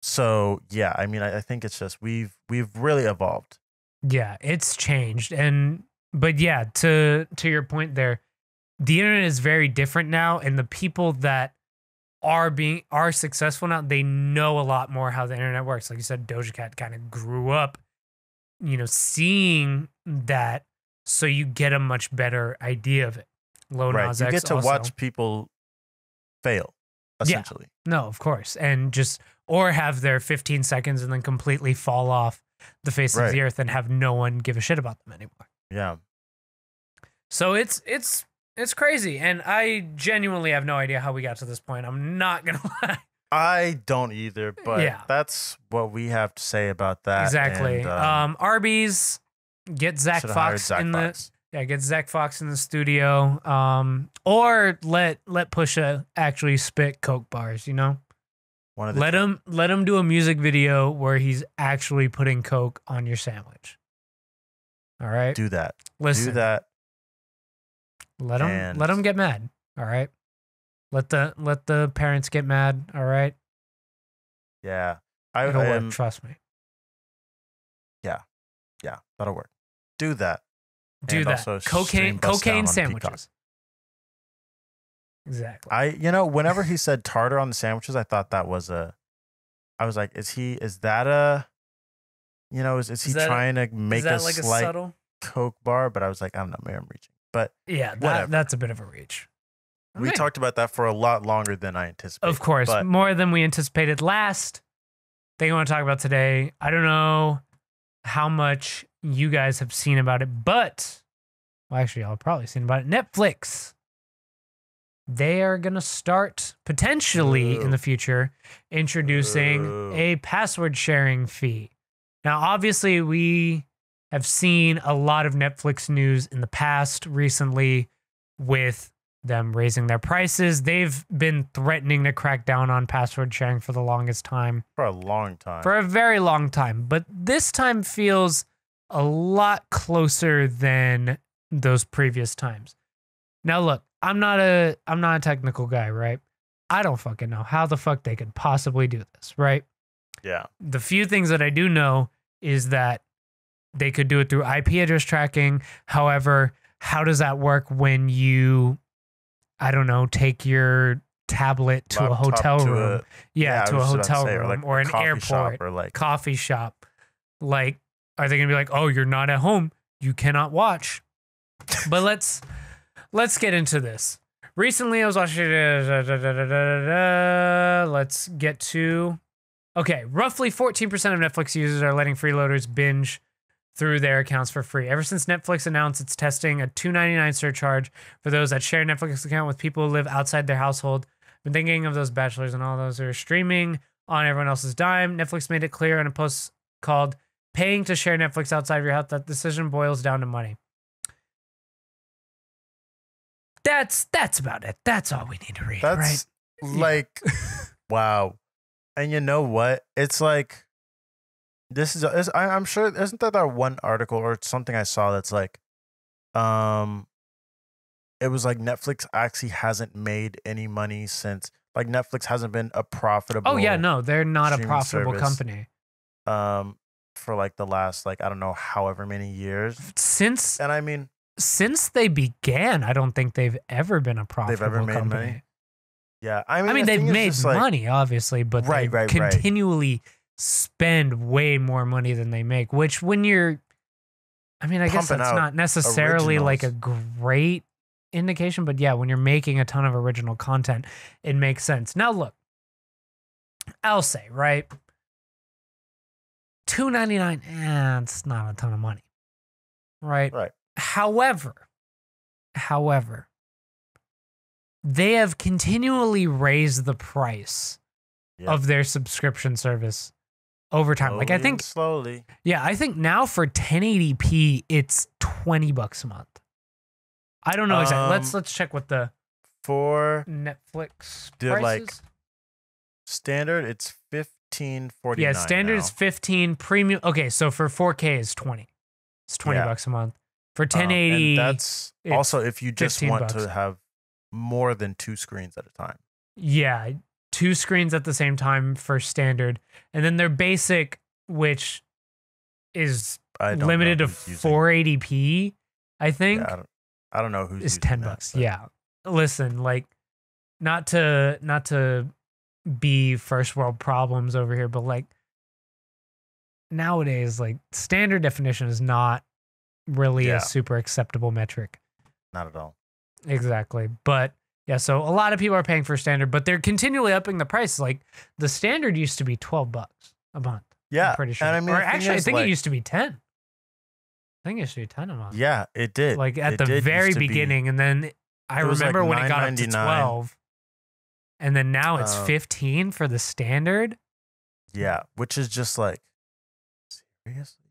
So yeah, I mean, I think it's just we've really evolved. Yeah, it's changed. But yeah, to your point there, the internet is very different now, and the people that are successful now, they know a lot more how the internet works. Like you said, Doja Cat kind of grew up, seeing that, so you get a much better idea of it. Lil Right, Nas you X get to also. watch people fail, essentially. No, of course. And or have their 15 seconds and then completely fall off the face of Right. the earth and have no one give a shit about them anymore. Yeah, So it's crazy. And I genuinely have no idea how we got to this point. I'm not going to lie. I don't either, but Yeah. that's what we have to say about that. Exactly. And, Arby's, get Zach should've hired Fox Zach in Fox. get Zach Fox in the studio. Or let Pusha actually spit Coke bars, One of the Let him do a music video where he's actually putting Coke on your sandwich. All right. do that. Listen. Do that. Let and- him get mad. All right. Let the parents get mad. All right. Yeah, It'll I work. am. Trust me. Yeah, that'll work. Do that. Do And that. also stream Bust Down Cocaine on sandwiches. Peacock. Exactly. Whenever he said tartar on the sandwiches, I thought that was I was like, is he trying to make Is that a like a slight subtle? Coke bar? But I was like, I don't know, maybe I'm reaching. But Yeah, whatever. that's a bit of a reach. we Okay. talked about that for a lot longer than I anticipated. Of course, But more than we anticipated. Last thing I want to talk about today, I don't know how much you guys have seen about it, but well, actually, y'all have probably seen about it. Netflix. They are going to start potentially in the future introducing a password sharing fee. Now, obviously, we have seen a lot of Netflix news in the past recently with them raising their prices. They've been threatening to crack down on password sharing for the longest time, for a long time. for a very long time. But this time feels a lot closer than those previous times. Now, look, I'm not a technical guy, right? I don't fucking know how the fuck they could possibly do this, right? Yeah. The few things that I do know is that they could do it through IP address tracking. However, how does that work when you, I don't know, take your tablet to a Laptop hotel to room? I To a was about to hotel say, room like or a an coffee shop airport, or like coffee shop. Like, are they going to be like, oh, you're not at home, you cannot watch? But let's get into this. Recently, I was watching. Let's get to. Okay, roughly 14% of Netflix users are letting freeloaders binge through their accounts for free. Ever since Netflix announced it's testing a $2.99 surcharge for those that share a Netflix account with people who live outside their household. Been thinking of those bachelors and all those who are streaming on everyone else's dime. Netflix made it clear in a post called "Paying to Share Netflix Outside of Your House" that the decision boils down to money. That's about it. That's all we need to read, right? that's like wow. And you know what? It's like I'm sure isn't that one article or something I saw that's like it was like Netflix actually hasn't made any money since like Netflix hasn't been a profitable Oh yeah, no, they're not a streaming profitable service. company. For like the last like I don't know however many years. Since And I mean they began, I don't think they've ever been a profitable ever made company. money? Yeah, I I mean mean, the they've thing is made just, like, money, obviously, but Right, they right. continually spend way more money than they make, which when you're, I mean, I guess Pumping that's out not necessarily like a originals. great indication, but yeah, when you're making a ton of original content, it makes sense. Now, look, I'll say, right? $2.99, it's not a ton of money, right? Right. However, they have continually raised the price Yep. of their subscription service over time. Like I think, slowly. yeah, I think now for 1080p, it's $20 a month. I don't know exactly. Let's check what the for Netflix Dude, price like, is. Standard, it's $15.49. Yeah, standard now. is 15. Premium. Okay, so for 4K is 20. It's $20 a month. For 1080, and that's it's also if you just want $15. to have more than 2 screens at a time. yeah, 2 screens at the same time for standard, and then their basic, which is I don't limited know to who's using- 480p, I think, Yeah, I don't know who's is using $10. that, but Yeah, listen, like, not to be first world problems over here, but like nowadays, like standard definition is not really Yeah. a super acceptable metric. not at all. Exactly. But yeah, so a lot of people are paying for standard, but they're continually upping the price. Like the standard used to be $12 a month. Yeah, I'm pretty sure. and I mean, or the thing actually, I is, think it like- used to be 10. I think it used to be 10 a month. Yeah, it did. Like at It the did very used to be- beginning, and then I It was like remember when it got up to $9.99. 12, and then now it's 15 for the standard. Yeah, which is just like seriously.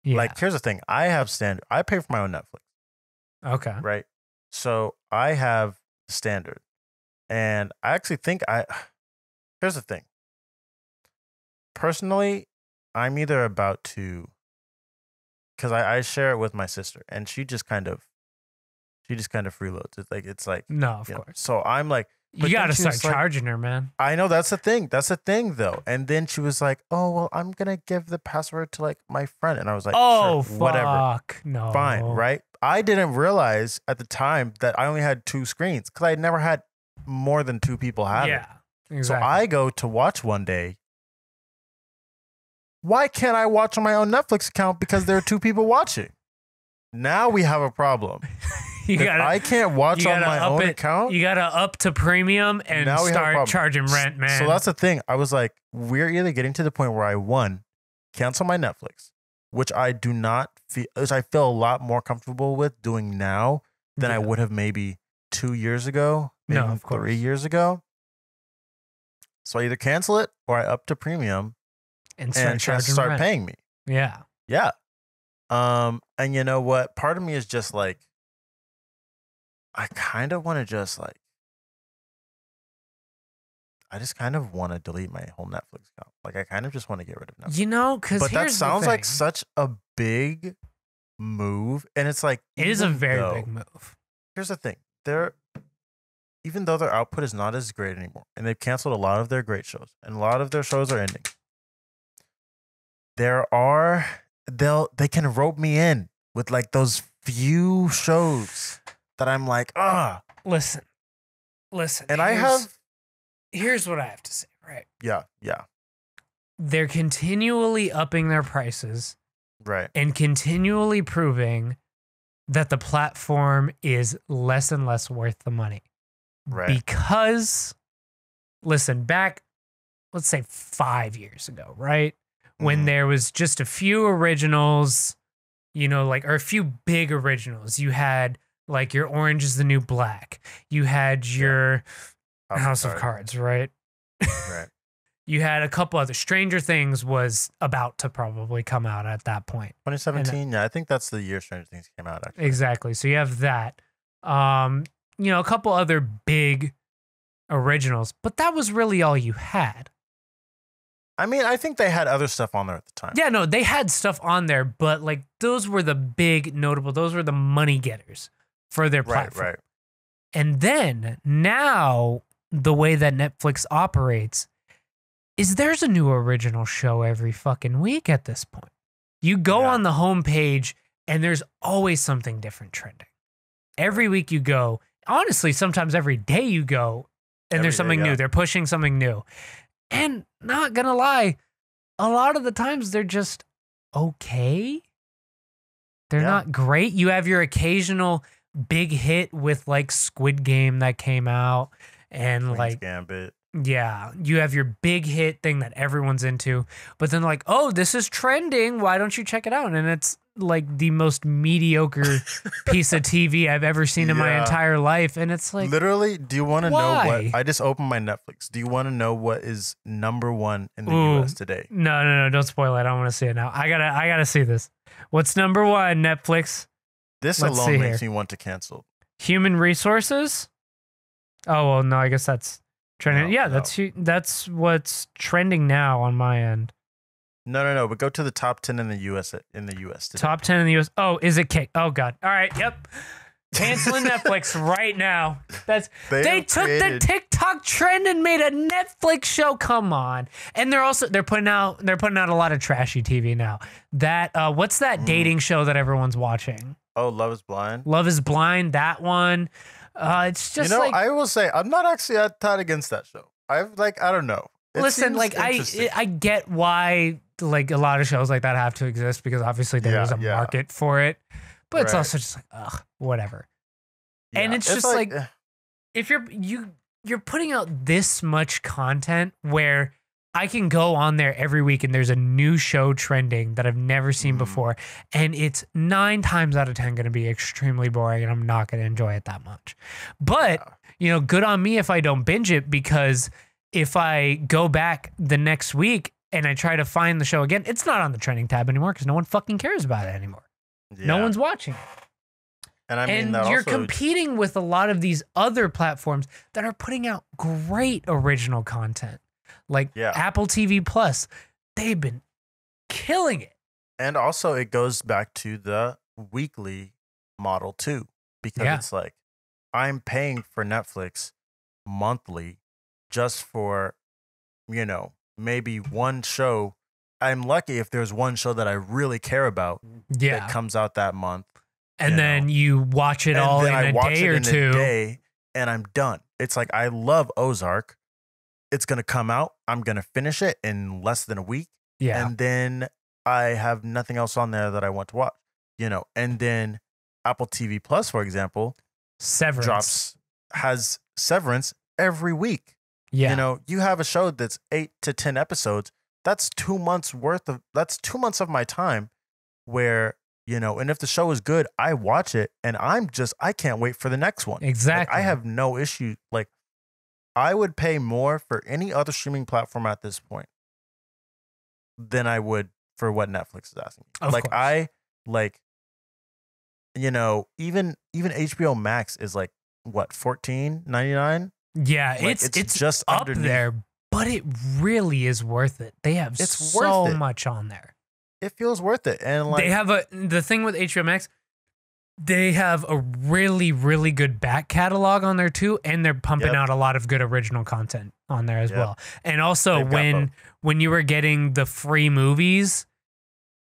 Yeah. Like, here's the thing: I have standard. I pay for my own Netflix, okay. right? So I have standard, and I actually think I. Here's the thing. Personally, I'm either about to, because I share it with my sister, and she just kind of freeloads. It's like No, of you know, course. so I'm like, You but got to then she start was like- charging her, man. I know that's the thing. That's the thing, though. And then she was like, "Oh well, I'm gonna give the password to like my friend," and I was like, Oh, sure, whatever, fuck. No. fine, right?" I didn't realize at the time that I only had 2 screens because I had never had more than 2 people have it. Yeah. So Exactly. I go to watch one day. Why can't I watch on my own Netflix account because there are 2 people watching? Now we have a problem. you If gotta, I can't watch you on gotta my up own it. account. You gotta up to premium and Now we have a start problem. charging rent, man. So that's the thing. I was like, we're either getting to the point where I cancel my Netflix, which I do not feel, which I feel a lot more comfortable with doing now than I Yeah. would have maybe 2 years ago, maybe No, of 3 course. years ago. So I either cancel it or I up to premium and start and charging start rent. paying me. Yeah. Yeah. And you know what? Part of me is just like, I kind of want to just like, I just kind of want to delete my whole Netflix account. Like, I kind of just want to get rid of Netflix. You know, because But that sounds like such a big move. And it's like, it is a even very though- big move. Here's the thing. Even though their output is not as great anymore, and they've canceled a lot of their great shows, and a lot of their shows are ending, they can rope me in with like those few shows that I'm like, ah. Listen. And Here's what I have to say, right? yeah, They're continually upping their prices right. and continually proving that the platform is less and less worth the money. Right. Because, listen, back, let's say 5 years ago, right? When Mhm. there was just a few originals, you know, like, or a few big originals. You had, like, your Orange is the New Black. You had your House of Cards, right? Right. You had a couple other. Stranger Things was about to probably come out at that point. 2017. Yeah, I think that's the year Stranger Things came out. Actually, Exactly. So you have that. You know, a couple other big originals, but that was really all you had. I mean, I think they had other stuff on there at the time. Yeah, no, they had stuff on there, but like those were the big notable, those were the money getters for their Right. platform. Right. And then now the way that Netflix operates is there's a new original show every fucking week at this point. You go Yeah. on the homepage and there's always something different trending. Every week you go, honestly, sometimes every day you go and Every there's day, something yeah. new. They're pushing something new. And not gonna lie, a lot of the times they're just okay. They're Yeah. not great. You have your occasional big hit with like Squid Game that came out and Queen's like Gambit. Yeah, you have your big hit thing that everyone's into, but then like, oh, this is trending. Why don't you check it out? And it's like the most mediocre piece of TV I've ever seen in my Yeah. entire life. And it's like, Literally, do you want to know why? what? I just opened my Netflix. Do you want to know what is #1 in the Ooh. US today? No, don't spoil it. I don't want to see it now. I gotta see this. What's #1, Netflix? This Let's see alone makes here. me want to cancel. Human resources? Oh, well, no, I guess that's trending. No, Yeah, no. that's what's trending now on my end. No. But go to the top 10 in the US. In the US today. Top 10 in the US. Oh, is it Kick? Oh, God. All right. Yep. Canceling Netflix right now. They have took created- the TikTok trend and made a Netflix show. Come on. And they're putting out a lot of trashy TV now. That what's that dating show that everyone's watching? Oh, Love Is Blind. Love Is Blind, that one. It's just like, I will say I'm not actually that against that show. I don't know. It listen, seems like interesting. I get why like a lot of shows like that have to exist because obviously there is a Yeah. market for it. But it's Right. also just like, ugh, whatever. And Yeah, it's just like eh. if you're putting out this much content where I can go on there every week and there's a new show trending that I've never seen Mhm. before, and it's 9 times out of 10 going to be extremely boring and I'm not going to enjoy it that much. But, good on me if I don't binge it, because if I go back the next week and I try to find the show again, it's not on the trending tab anymore because no one fucking cares about it anymore. No Yeah. one's watching it. And I mean, And that you're also, competing with a lot of these other platforms that are putting out great original content. Like Yeah. Apple TV Plus, they've been killing it. and also it goes back to the weekly model too, because Yeah. it's like I'm paying for Netflix monthly just for, maybe one show. I'm lucky if there's one show that I really care about Yeah. that comes out that month. And you then you watch it and all then in I a watch day it or in two. a day, and I'm done. It's like I love Ozark. It's gonna come out. I'm gonna finish it in less than a week, Yeah. and then I have nothing else on there that I want to watch. And then Apple TV Plus, for example, Severance. has Severance every week. Yeah. You have a show that's 8 to 10 episodes. That's 2 months that's 2 months of my time where, and if the show is good, I watch it and I can't wait for the next one. Exactly. I have no issue. Like, I would pay more for any other streaming platform at this point than I would for what Netflix is asking. Of course. Even HBO Max is like what, $14.99? Yeah, Like, it's just up underneath. there, but it really is worth it. They have It's so worth it. much on there. It feels worth it. And like, They have the thing with HBO Max, they have a really, really good back catalog on there too, and they're pumping Yep. out a lot of good original content on there as Yep. well. And also They've got when you were getting the free movies,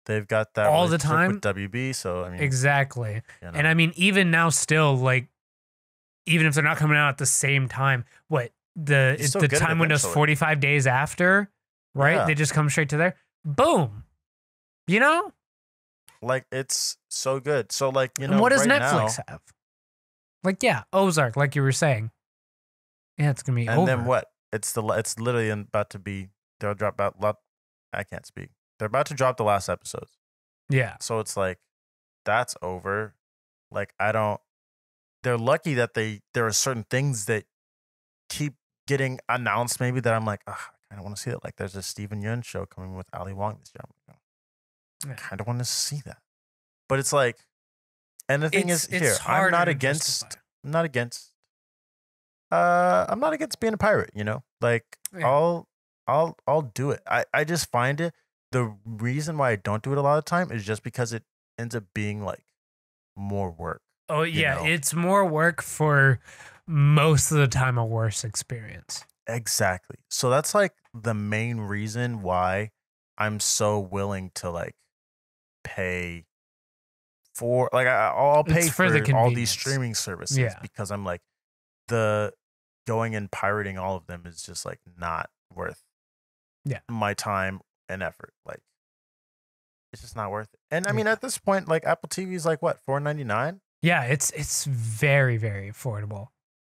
they've got that all the relationship time. with WB. So I mean, exactly. you know. And I mean, even now, still, like, even if they're not coming out at the same time, what the still the get it time window's eventually. 45 days after, right? Yeah. They just come straight to there. Boom. Like, it's so good. So like, And what does right Netflix now, have? Like, yeah, Ozark, like you were saying. Yeah, it's gonna be and over. then what? It's literally about to be. They'll drop out. I can't speak. They're about to drop the last episodes. Yeah, So it's like, that's over. Like, I don't. They're lucky that there are certain things that keep getting announced. Maybe that I'm like, ugh, I kind of want to see it. Like, there's a Steven Yeun show coming with Ali Wong this year. I'm like, I Yeah. kind of want to see that. But it's like, and the thing is, here, harder I'm not to against. justify. I'm not against. I'm not against being a pirate. Like, Yeah. I'll do it. I just find it. The reason why I don't do it a lot of time is just because it ends up being like more work. Oh yeah, know. it's more work for most of the time, a worse experience. Exactly. So that's like the main reason why I'm so willing to like pay for, like, I'll pay It's for for the all convenience. these streaming services Yeah. because I'm like, the going and pirating all of them is just like not worth Yeah. my time and effort. Like, it's just not worth it. And I mean, at this point, like, Apple TV is like what, $4.99? Yeah, it's very, very affordable.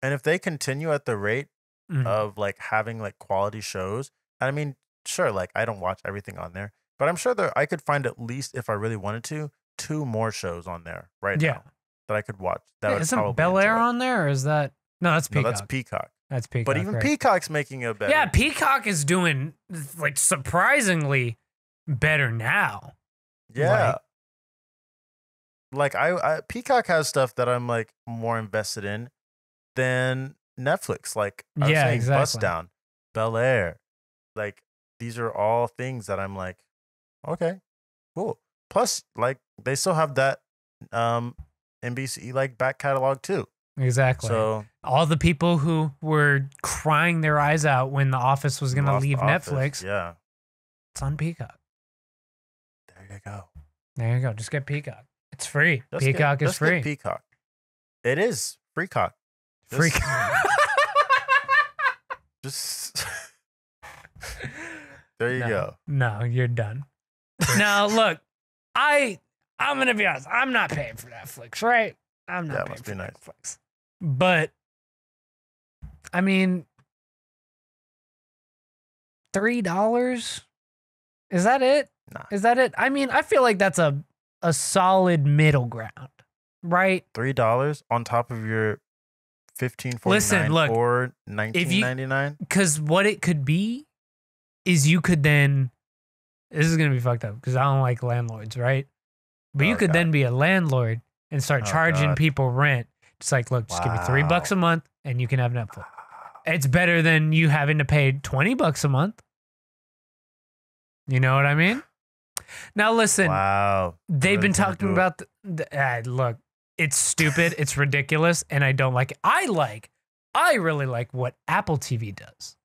And if they continue at the rate Mhm. of like having like quality shows. And I mean, sure, like I don't watch everything on there, but I'm sure there I could find at least if I really wanted to, 2 more shows on there right Yeah. now that I could watch that I Yeah, would isn't probably Bel Air enjoy. on there, or is that no? That's No, Peacock. that's Peacock. That's Peacock. But even right. Peacock's making a better. Yeah, Peacock is doing like surprisingly better now. Yeah. Like I Peacock has stuff that I'm like more invested in than Netflix. Like I was Yeah, saying, exactly. Bust Down, Bel Air. Like these are all things that I'm like, okay, cool. Plus, like they still have that NBC like back catalog too. Exactly. So all the people who were crying their eyes out when The Office was going to Lost leave Office, Netflix, yeah. it's on Peacock. There you go. There you go. Just get Peacock. It's free. Just Peacock is just free. Get Peacock. It is free cock. Free. Just there you No. go. No, you're done. Now, look, I'm gonna be honest. I'm not paying for Netflix, right? I'm not That paying must for be nice. Netflix. But I mean, $3? Is that it? Nah. Is that it? I mean, I feel like that's a solid middle ground, right? $3 on top of your $15.49 Listen, look, or $19.99. Because what it could be is you could then. This is gonna be fucked up because I don't like landlords, right? But you Oh, could God. then be a landlord and start Oh, charging God. people rent. Just like, look, just give me $3 a Wow. month and you can have Netflix. It's better than you having to pay $20 a month. You know what I mean? Now listen, Wow. they've Really been gonna talking do it. about look, it's stupid, it's ridiculous, and I don't like it. I really like what Apple TV does.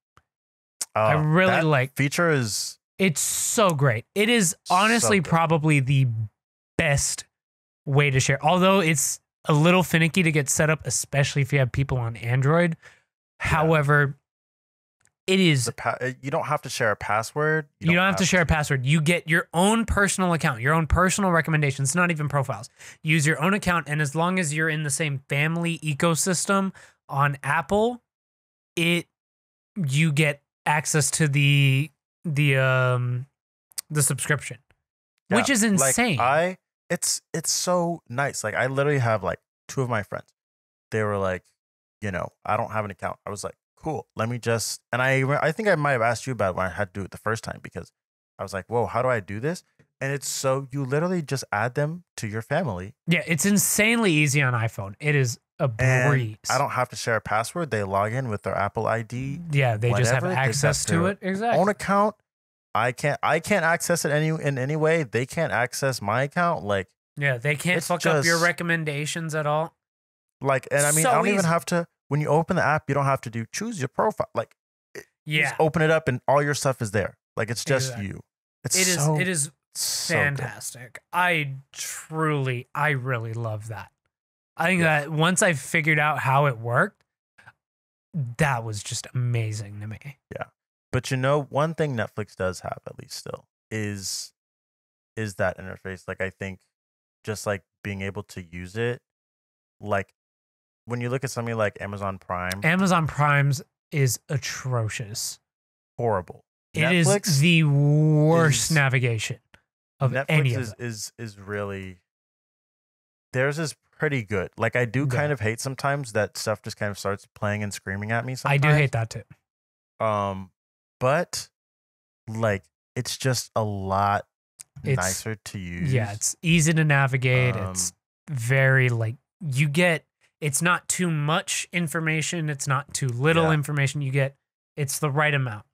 I really that like feature is it's so great. It is So honestly good. probably the best way to share. Although it's a little finicky to get set up, especially if you have people on Android. However, it is you don't have to share a password. you don't have to share a password. You get your own personal account, your own personal recommendations, not even profiles. Use your own account, and as long as you're in the same family ecosystem on Apple, you get access to the subscription, which is insane. Like it's so nice. Like I literally have like 2 of my friends. They were like, I don't have an account. I was like, cool. Let me just, and I think I might have asked you about it when I had to do it the first time because I was like, whoa, how do I do this? And it's so you literally just add them to your family. Yeah, it's insanely easy on iPhone. It is a And breeze. I don't have to share a password. They log in with their Apple ID. Yeah, they just have whatever. They've access got to their it. Exactly. Own account. I can't access it in any way. They can't access my account. Like Yeah, they can't It's fuck up your just- recommendations at all. and I mean, So I don't even easy. have to. When you open the app, you don't have to choose your profile. Like, you Yeah, just open it up and all your stuff is there. Like it's just Exactly. you. It's it is. so, It is so good. fantastic. I really love that. I think that once I figured out how it worked, that was just amazing to me. But one thing Netflix does have at least still is that interface. Like I think just like being able to use it, like when you look at something like Amazon Prime, Amazon Prime's is atrocious. horrible. It is Netflix the worst is- navigation of any Netflix of them. is really theirs is pretty good. Like I do kind Yeah. of hate sometimes that stuff just kind of starts playing and screaming at me I sometimes. do hate that too. But like it's just a lot It's- nicer to use. Yeah, it's easy to navigate. It's very it's not too much information. It's not too little Yeah. information. It's the right amount.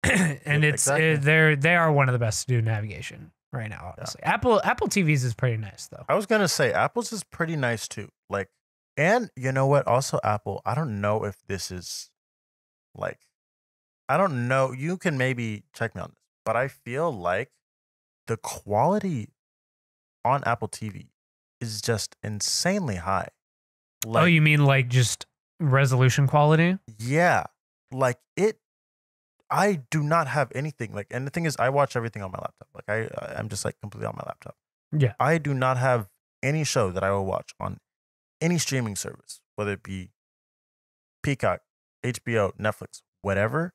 And exactly. they are one of the best to do navigation right now, honestly. Apple TVs is pretty nice though. I was gonna say Apple's is pretty nice too. Like, and you know what? Also, Apple. I don't know if this is like, I don't know. You can maybe check me on this, but I feel like the quality on Apple TV is just insanely high. Like, Oh, you mean like just resolution quality? yeah, like it. I do not have anything like, and the thing is, I watch everything on my laptop. Like I'm just like completely on my laptop. Yeah. I do not have any show that I will watch on any streaming service, whether it be Peacock, HBO, Netflix, whatever,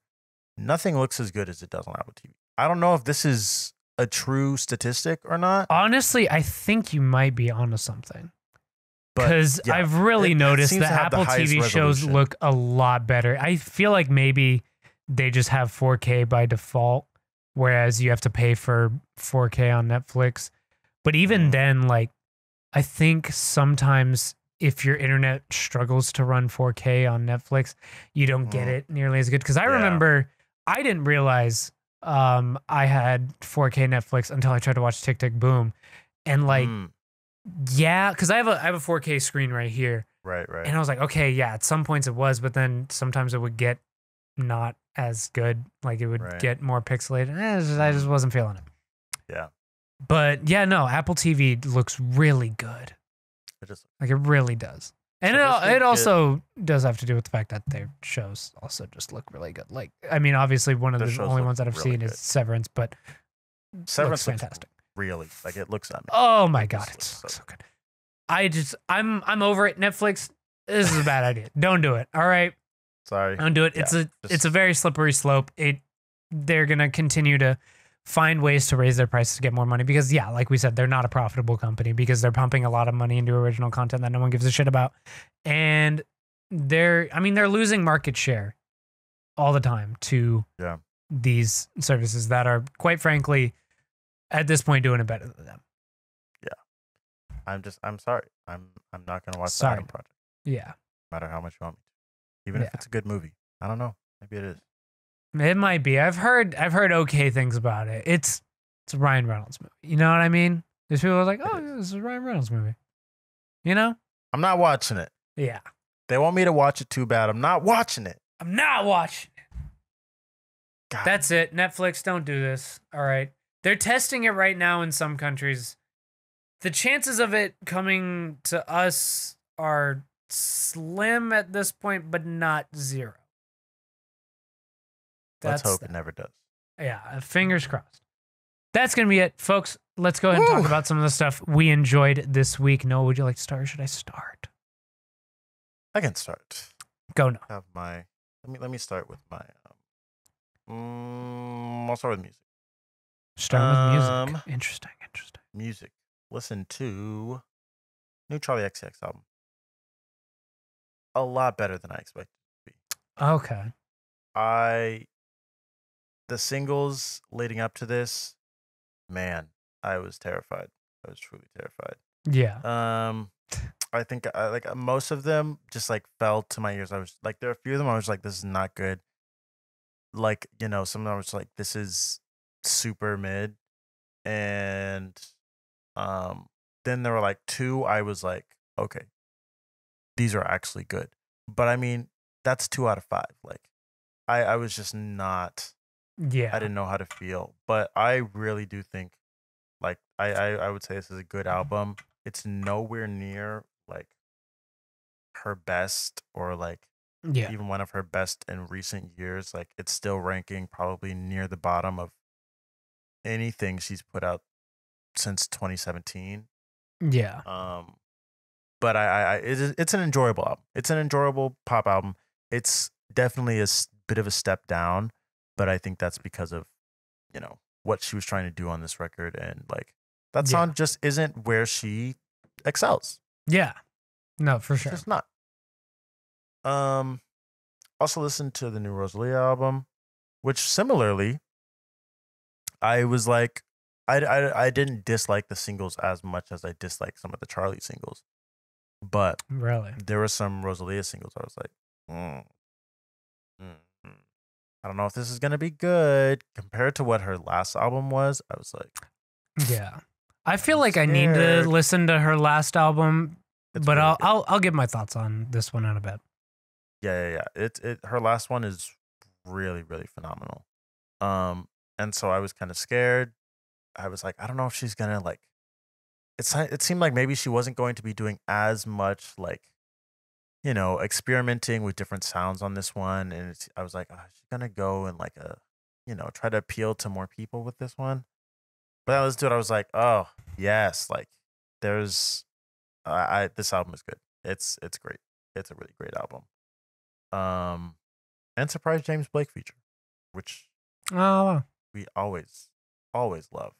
nothing looks as good as it does on Apple TV. I don't know if this is a true statistic or not, Honestly, I think you might be onto something. but Because yeah, I've really it noticed seems that to have the Apple highest TV shows resolution. look a lot better. I feel like maybe they just have 4K by default, whereas you have to pay for 4K on Netflix. But even Mm. then, like, I think sometimes if your internet struggles to run 4K on Netflix, you don't get Mm. it nearly as good. Because I Yeah. remember I didn't realize I had 4K Netflix until I tried to watch Tick Tick Boom, and like, Mm. yeah, because I have a 4K screen right here, Right. and I was like, okay, yeah, at some points it was, but then sometimes it would get not as good, like it would Right. get more pixelated. I just wasn't feeling it. Yeah. But yeah, no, Apple TV looks really good. It just Like it really does. And So this it could also does have to do with the fact that their shows also just look really good. Like, I mean, obviously one of Their the shows only look ones that I've really seen good. is Severance, but Severance looks looks fantastic. really like it looks amazing. Oh my It god, just it's looks so good. I'm over it. Netflix, this is a bad idea. Don't do it. All right. Sorry. Don't do it. Yeah, It's a very slippery slope. They're gonna continue to find ways to raise their prices to get more money because yeah, like we said, they're not a profitable company because they're pumping a lot of money into original content that no one gives a shit about. And they're losing market share all the time to Yeah. these services that are quite frankly at this point doing it better than them. I'm sorry. I'm not gonna watch the Sorry. Adam Project, Yeah. no matter how much you want me to. Even Yeah. if it's a good movie. I don't know. Maybe it is. It might be. I've heard okay things about it. It's a Ryan Reynolds movie. You know what I mean? There's people who are like, oh, It is. yeah, this is a Ryan Reynolds movie. You know? I'm not watching it. Yeah. They want me to watch it too bad. I'm not watching it. I'm not watching it. God. That's it. Netflix, don't do this. All right. They're testing it right now in some countries. The chances of it coming to us are slim at this point, but not zero. Let's hope that. it never does. Yeah, fingers crossed. That's going to be it, folks. Let's go ahead and talk Woo. about some of the stuff we enjoyed this week. Noah, would you like to start or should I start? I can start. Go, Noah. Have my let me start with my I'll start with music. Start with music. Interesting. Music. Listen to new Charlie XCX album. A lot better than I expected it to be. Okay. The singles leading up to this, man, I was terrified. I was truly terrified. Yeah. I think like most of them just like fell to my ears. I was like, there are a few of them I was like, this is not good. Like, you know, some of them I was like, this is super mid. And then there were like two I was like, okay, these are actually good. But I mean, that's 2 out of 5. Like I was just not Yeah. I didn't know how to feel. But I really do think like I would say this is a good album. It's nowhere near like her best or like Yeah. even one of her best in recent years. Like it's still ranking probably near the bottom of anything she's put out since 2017. Yeah. But it's an enjoyable album. It's an enjoyable pop album. It's definitely a bit of a step down, but I think that's because of, you know, what she was trying to do on this record, and like that Yeah. song just isn't where she excels. Yeah. No, for It's sure. just not. Also listened to the new Rosalia album, which similarly, I was like, I didn't dislike the singles as much as I disliked some of the Charlie singles, but Really. there were some Rosalia singles I was like, I don't know if this is gonna be good compared to what her last album was. I was like, Yeah. I feel I'm like I need to scared. listen to her last album, It's but really good. I'll give my thoughts on this one in a bit. Yeah. It her last one is really, really phenomenal. And so I was kind of scared. I was like, I don't know if she's gonna like. It seemed like maybe she wasn't going to be doing as much like, you know, experimenting with different sounds on this one, and I was like, oh, she's gonna go and like you know, try to appeal to more people with this one. But I listened to it, I was like, oh yes, like there's, this album is good. It's great. It's a really great album. and surprise James Blake feature, which Oh, wow. we always love.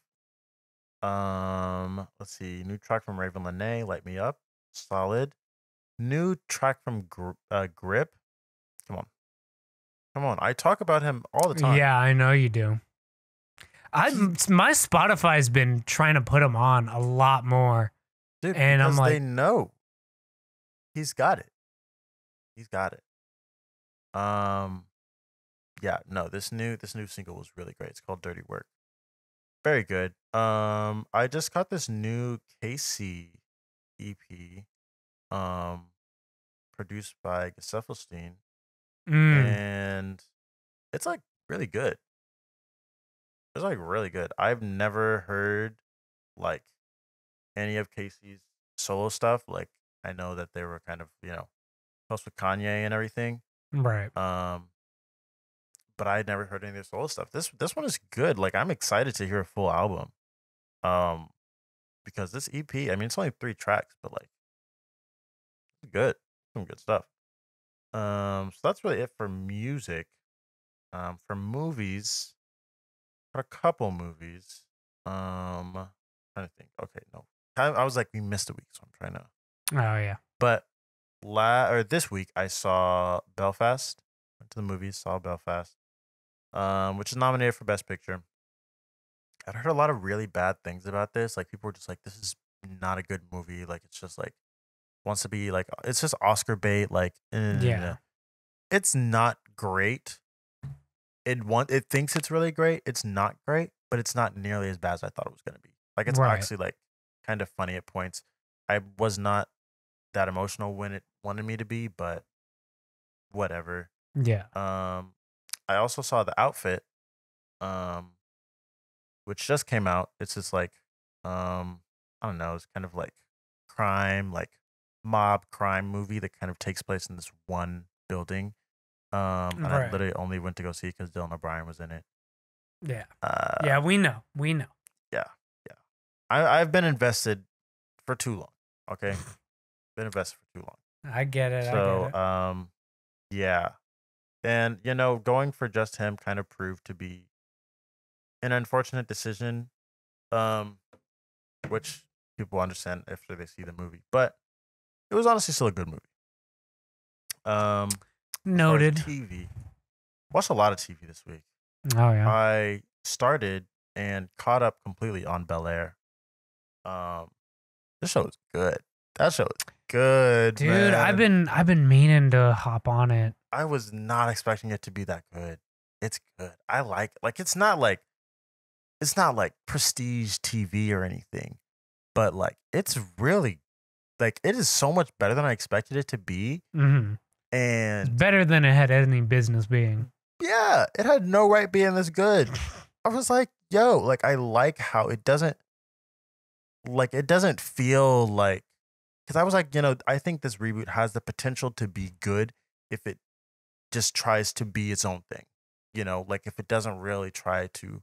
Let's see. New track from Raven Lene, Light Me Up, solid. New track from Grip. Come on. I talk about him all the time. Yeah, I know you do. My Spotify's been trying to put him on a lot more. Dude, and I'm because like, they know he's got it. Yeah, no, this new single was really great. It's called Dirty Work. Very good. I just got this new KC EP, produced by Gesaffelstein, and it's like really good. It's like really good. I've never heard like any of Casey's solo stuff. Like I know that they were kind of, close with Kanye and everything. right. But I had never heard any of their solo stuff. This one is good. Like I'm excited to hear a full album. Because this EP, I mean, it's only 3 tracks, but like it's good. Some good stuff. So that's really it for music. For movies, got a couple movies. Trying to think. Okay, no. I was like, we missed a week, so I'm trying to. Oh, yeah. But this week I saw Belfast. Went to the movies, saw Belfast, which is nominated for Best Picture. I'd heard a lot of really bad things about this. Like people were just like, "This is not a good movie. Like it's just like wants to be like it's just Oscar bait. Like Yeah. it's not great. It thinks it's really great. It's not great, but it's not nearly as bad as I thought it was gonna be. Like it's Right. actually like kind of funny at points. I was not that emotional when it wanted me to be, but whatever. Yeah. I also saw The Outfit, which just came out. It's just like, I don't know. It's kind of like crime, like mob crime movie that kind of takes place in this one building. And I Right. literally only went to go see it because Dylan O'Brien was in it. Yeah. Uh, Yeah, we know. yeah. I've been invested for too long. Okay, been invested for too long. I get it. So, yeah. And, going for just him kind of proved to be an unfortunate decision, which people understand after they see the movie. But it was honestly still a good movie. As far as Noted. TV. Watched a lot of TV this week. Oh, yeah. I started and caught up completely on Bel Air. This show is good. That show is good, Dude, man. I've been meaning to hop on it. I was not expecting it to be that good. It's good. I like it's not like prestige TV or anything, but like it's really like it is so much better than I expected it to be. Mm-hmm. It's And better than it had any business being. yeah, it had no right being this good. I was like, yo, like I like how it doesn't feel like, because I was like, I think this reboot has the potential to be good if it just tries to be its own thing. Like if it doesn't really try to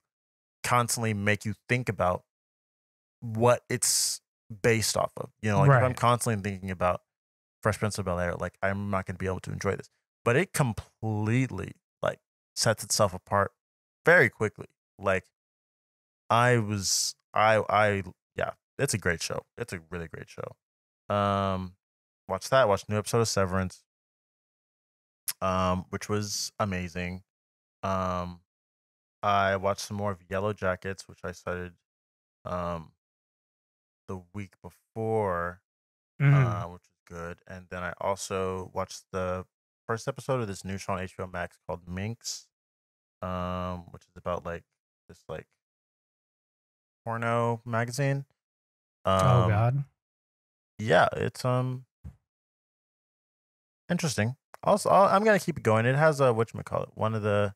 constantly make you think about what it's based off of. Like if I'm Right. constantly thinking about Fresh Prince of Bel-Air, like I'm not going to be able to enjoy this. But it completely like sets itself apart very quickly. Like yeah, it's a great show. It's a really great show. Watch that. Watch new episode of Severance, which was amazing. I watched some more of Yellow Jackets, which I started the week before, Mhm. which is good. And then I also watched the first episode of this new show on HBO Max called Minx, which is about like this like porno magazine. Oh God. Yeah, it's interesting. Also, I'm gonna keep it going. It has a whatchamacallit, one of the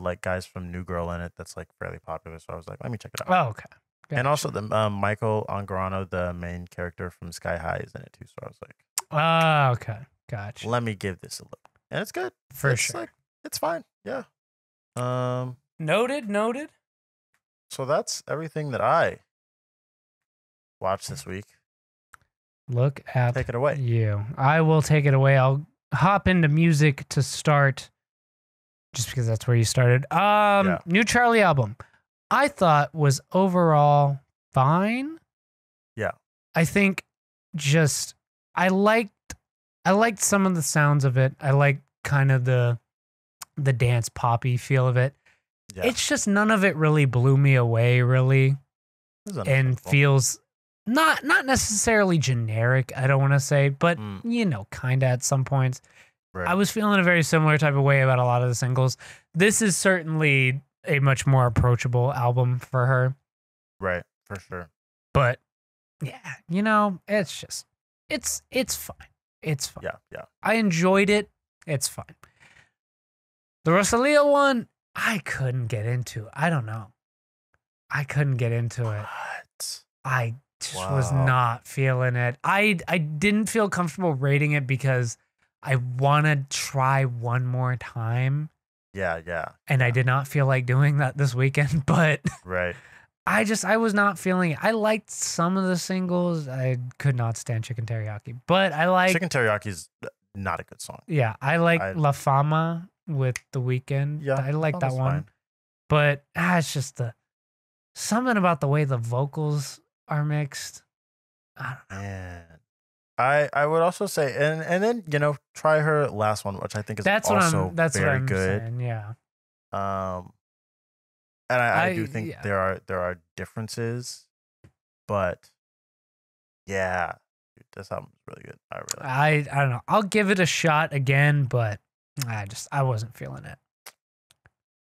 like guys from New Girl in it that's like fairly popular. So I was like, let me check it out. Oh, okay. And also Gotcha. the Michael Angarano, the main character from Sky High, is in it too. So I was like, Oh, okay. Gotcha. let me give this a look. And it's good. For It's sure. like it's fine. Yeah. Noted. So that's everything that I watched this week. Look at Take it away. you. I will take it away. I'll hop into music to start. just because that's where you started. Yeah. New Charlie album, I thought was overall fine. Yeah. I think just I liked some of the sounds of it. I liked kind of the dance poppy feel of it. Yeah. It's just none of it really blew me away, really, It's and understandable. feels not necessarily generic. I don't want to say, but kind of at some points. Right. I was feeling a very similar type of way about a lot of the singles. This is certainly a much more approachable album for her. Right. For sure. But yeah, it's just it's fine. It's fine. Yeah. Yeah. I enjoyed it. It's fine. The Rosalia one, I couldn't get into. I don't know. I couldn't get into it. What? I just was Wow. not feeling it. I didn't feel comfortable rating it because I want to try one more time. Yeah. Yeah. And I did not feel like doing that this weekend, but Right. I was not feeling it. I liked some of the singles. I could not stand Chicken Teriyaki, but I like Chicken Teriyaki is not a good song. yeah, I like I- La Fama with The Weeknd. Yeah, I like that Fama's one. fine. But it's just something about the way the vocals are mixed. I don't know. Man. I would also say and then try her last one, which I think is That's also what very I'm good. saying. Yeah. And I do I- think yeah. there are differences, but yeah, dude, this album's really good. I really I don't know. I'll give it a shot again, but I wasn't feeling it.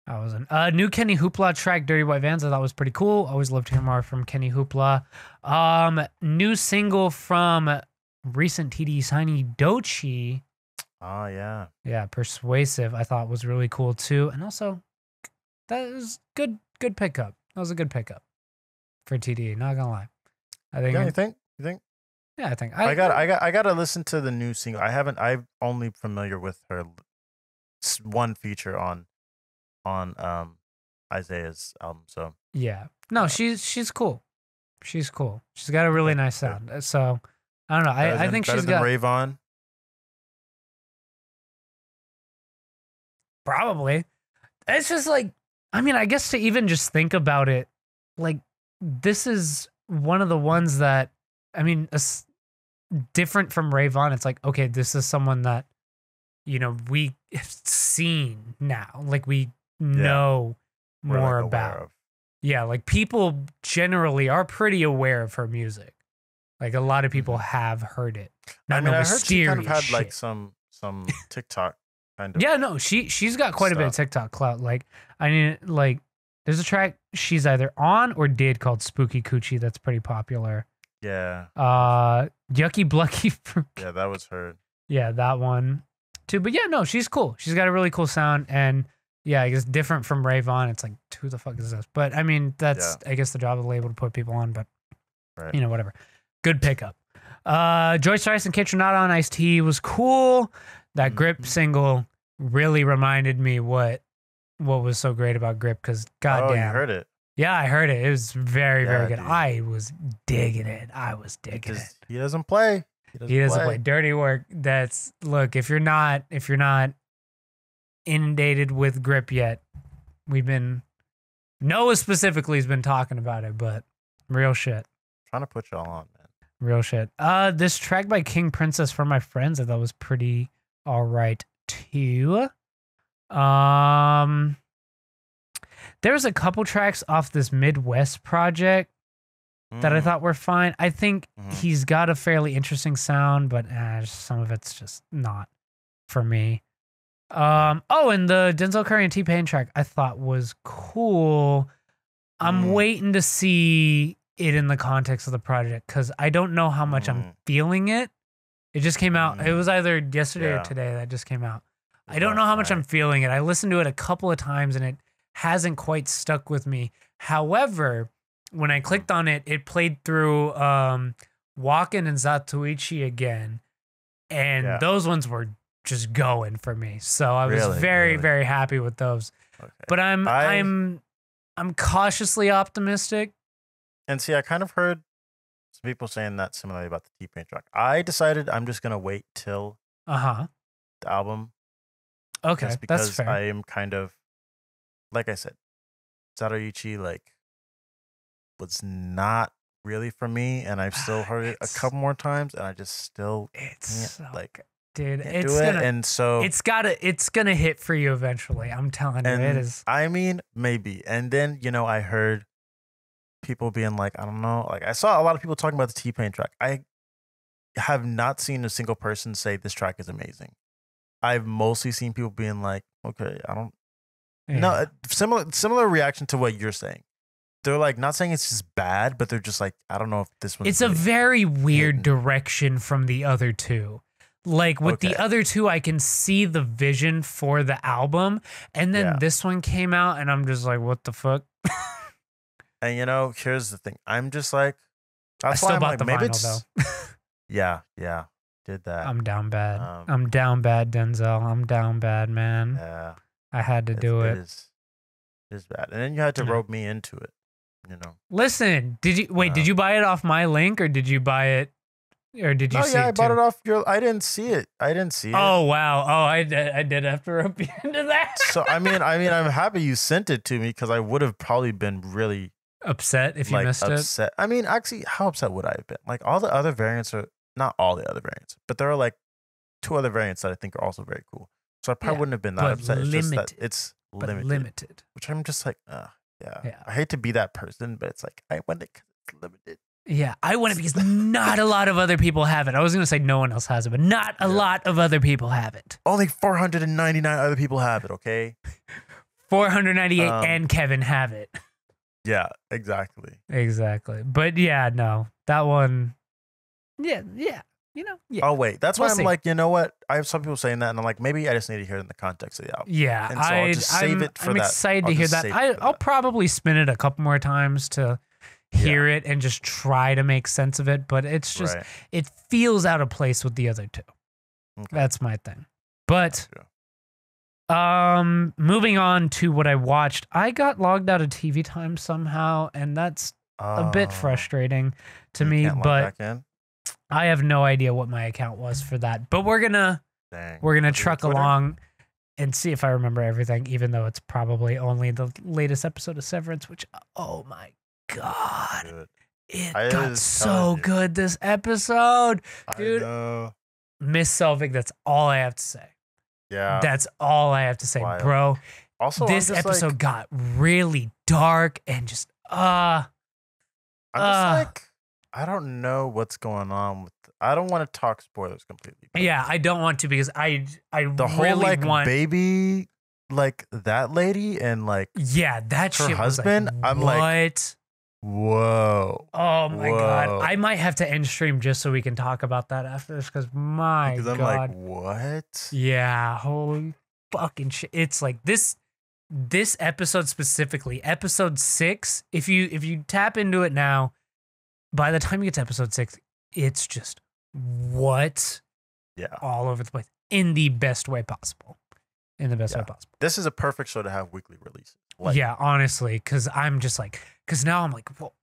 I wasn't. New Kenny Hoopla track, Dirty White Vans, I thought was pretty cool. Always loved to hear more from Kenny Hoopla. New single from recent TD Tiny Dochi. Oh yeah. Yeah, Persuasive, I thought was really cool too. And also, that was good pickup. That was a good pickup for TD, not gonna lie. I think Yeah, you think? yeah, I think I gotta listen to the new single. I'm only familiar with her one feature on Isaiah's album. So yeah. No, she's cool. She's cool. She's got a really nice sound. So I don't know. I think better she's than got Rayvon. probably. It's just like I mean, I guess to even just think about it, like this is one of the ones that I mean, different from Rayvon. It's like okay, this is someone that we have seen now. Like we know We're, more like, aware about. of. Yeah, like people generally are pretty aware of her music. Like a lot of people have heard it. Not I mean, no I heard she kind of mysterious had like shit. some TikTok kind of. Yeah, no, she's got quite a bit of stuff. TikTok clout. Like I mean, like there's a track she's either on or did called Spooky Coochie that's pretty popular. Yeah. Yucky Blucky Fruit. Yeah, that was her. Yeah, that one too. But yeah, no, she's cool. She's got a really cool sound and yeah, I guess different from Rayvon. It's like, who the fuck is this? But I mean, that's I guess the job of the label to put people on, but Right. whatever. Good pickup. Joyce Rice and Kitronada on Ice-T was cool. That Grip single really reminded me what was so great about Grip because Oh, you goddamn. heard it. Yeah, I heard it. It was very, very good. dude. I was digging it. Because he doesn't play. He doesn't play dirty work. That's look, if you're not inundated with Grip yet, Noah specifically has been talking about it, but real shit. Trying to put y'all on, man. Real shit. This track by King Princess for My Friends I thought was pretty all right too. There was a couple tracks off this Midwest project that I thought were fine. I think he's got a fairly interesting sound, but some of it's just not for me. And the Denzel Curry and T-Pain track I thought was cool. I'm waiting to see it in the context of the project because I don't know how much I'm feeling it. It just came out. It was either yesterday or today that just came out. I don't know how much I'm feeling it. I listened to it a couple of times and it hasn't quite stuck with me. However, when I clicked on it, it played through Walkin' and Zatoichi again. And those ones were just going for me. So I was very, very happy with those. Okay. But I'm cautiously optimistic. And see, I kind of heard some people saying that similarly about the T-Pain track. I decided I'm just gonna wait till the album Okay, just that's because fair. I am kind of, like I said, Zatoichi like was not really for me, and I've still heard it a It's couple more times, and I just still it's can't so like dude. can't do It's it. gonna And so it's gonna hit for you eventually. I'm telling you, it and is. I mean maybe. And then I heard people being like, I don't know, like I saw a lot of people talking about the T-Pain track. I have not seen a single person say this track is amazing. I've mostly seen people being like, okay, I don't no Yeah. similar reaction to what you're saying. They're like not saying it's just bad, but they're just like, I don't know if this one's It's a really very weird hitting. direction from the other two. Like with the Okay. other two, I can see the vision for the album, and then Yeah. this one came out, and I'm just like, what the fuck? And here's the thing. I'm just like, I that's why still I'm bought like, the maybe vinyl it's though. yeah, did that. I'm down bad. Um, I'm down bad, Denzel. I'm down bad, man. Yeah, I had to do it it. is bad. And then you had to Yeah. rope me into it. Listen, did you wait? Did you buy it off my link, or did you buy it, or did you Oh see yeah, it I bought too? it off your. I didn't see it. Oh wow! Oh, I did have to rope you into that. So I mean, I'm happy you sent it to me because I would have probably been really Upset if you like missed it. upset. I mean, actually, how upset would I have been? Like all the other variants are not all the other variants, but there are like 2 other variants that I think are also very cool. So I probably Yeah, wouldn't have been that but upset. It's just that limited. it's But limited, limited. which I'm just like, yeah. Yeah. I hate to be that person, but it's like I want it because it's limited. Yeah, I want it because not a lot of other people have it. I was gonna say no one else has it, but not a lot of other people have it. Only 499 other people have it. Okay. 498 and Kevin have it. Yeah, exactly. Exactly. But yeah, no, that one. Yeah. Yeah. Oh wait, that's why We'll I'm see. like, you know what? I have some people saying that, and I'm like, maybe I just need to hear it in the context of the album. Yeah, And so I'll just save it for I'm that. excited I'll to hear just that. save it for I'll that. probably spin it a couple more times to hear it and just try to make sense of it. But it's just Right. it feels out of place with the other two. Okay. That's my thing. But Gotcha. moving on to what I watched, I got logged out of TV time somehow, and that's a bit Oh, frustrating to you me. can't log But back in? I have no idea what my account was for that. But we're gonna Dang. We're gonna Was it truck Twitter? along and see if I remember everything, even though it's probably only the latest episode of Severance, which oh my god. Dude, It I got was so telling you. good this episode. Dude. I know. Miss Selvig, that's all I have to say. Yeah. That's all I have to say, Wild. bro. Also, This I'm just episode like, got really dark and just I'm just uh, like, I don't know what's going on with. I don't want to talk spoilers completely. but yeah, I don't want to because I the whole really like want baby, like that lady, and like, yeah, that her shit husband, was like, I'm what? like, whoa. Oh my god. Whoa. I might have to end stream just so we can talk about that after this because my Because I'm god. like, what? Yeah, holy fucking shit. It's like this episode specifically, episode 6, if you tap into it now, by the time you get to episode 6, it's just what Yeah. all over the place in the best way possible. In the best way Yeah. possible. This is a perfect show to have weekly releases. Like, Yeah, honestly, because I'm just like, because now I'm like, well,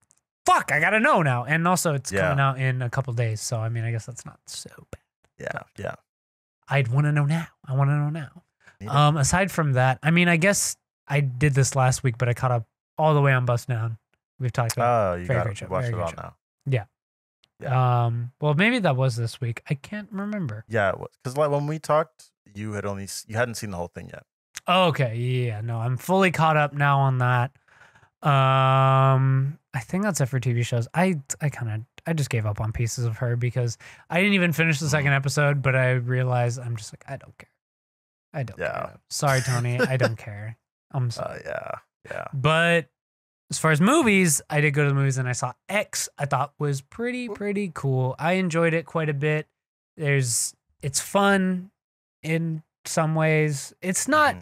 fuck, I gotta know now. And also, it's Yeah. coming out in a couple days. So, I mean, I guess that's not so bad. Yeah. I'd want to know now. I want to know now. Neat. Aside from that, I mean, I guess I did this last week, but I caught up all the way on Bust Down. We've talked about. Oh, you very got great it. show, Watch very it great all show. now. Well, maybe that was this week. I can't remember. Yeah, it was because like when we talked, you hadn't seen the whole thing yet. Oh, okay, yeah, no, I'm fully caught up now on that. I think that's it for TV shows. I just gave up on Pieces of Her because I didn't even finish the second episode, but I realized I'm just like, I don't care. I don't care. Sorry, Tony. I don't care. I'm sorry. Yeah. But as far as movies, I did go to the movies and I saw X. I thought was pretty cool. I enjoyed it quite a bit. It's fun in some ways. It's not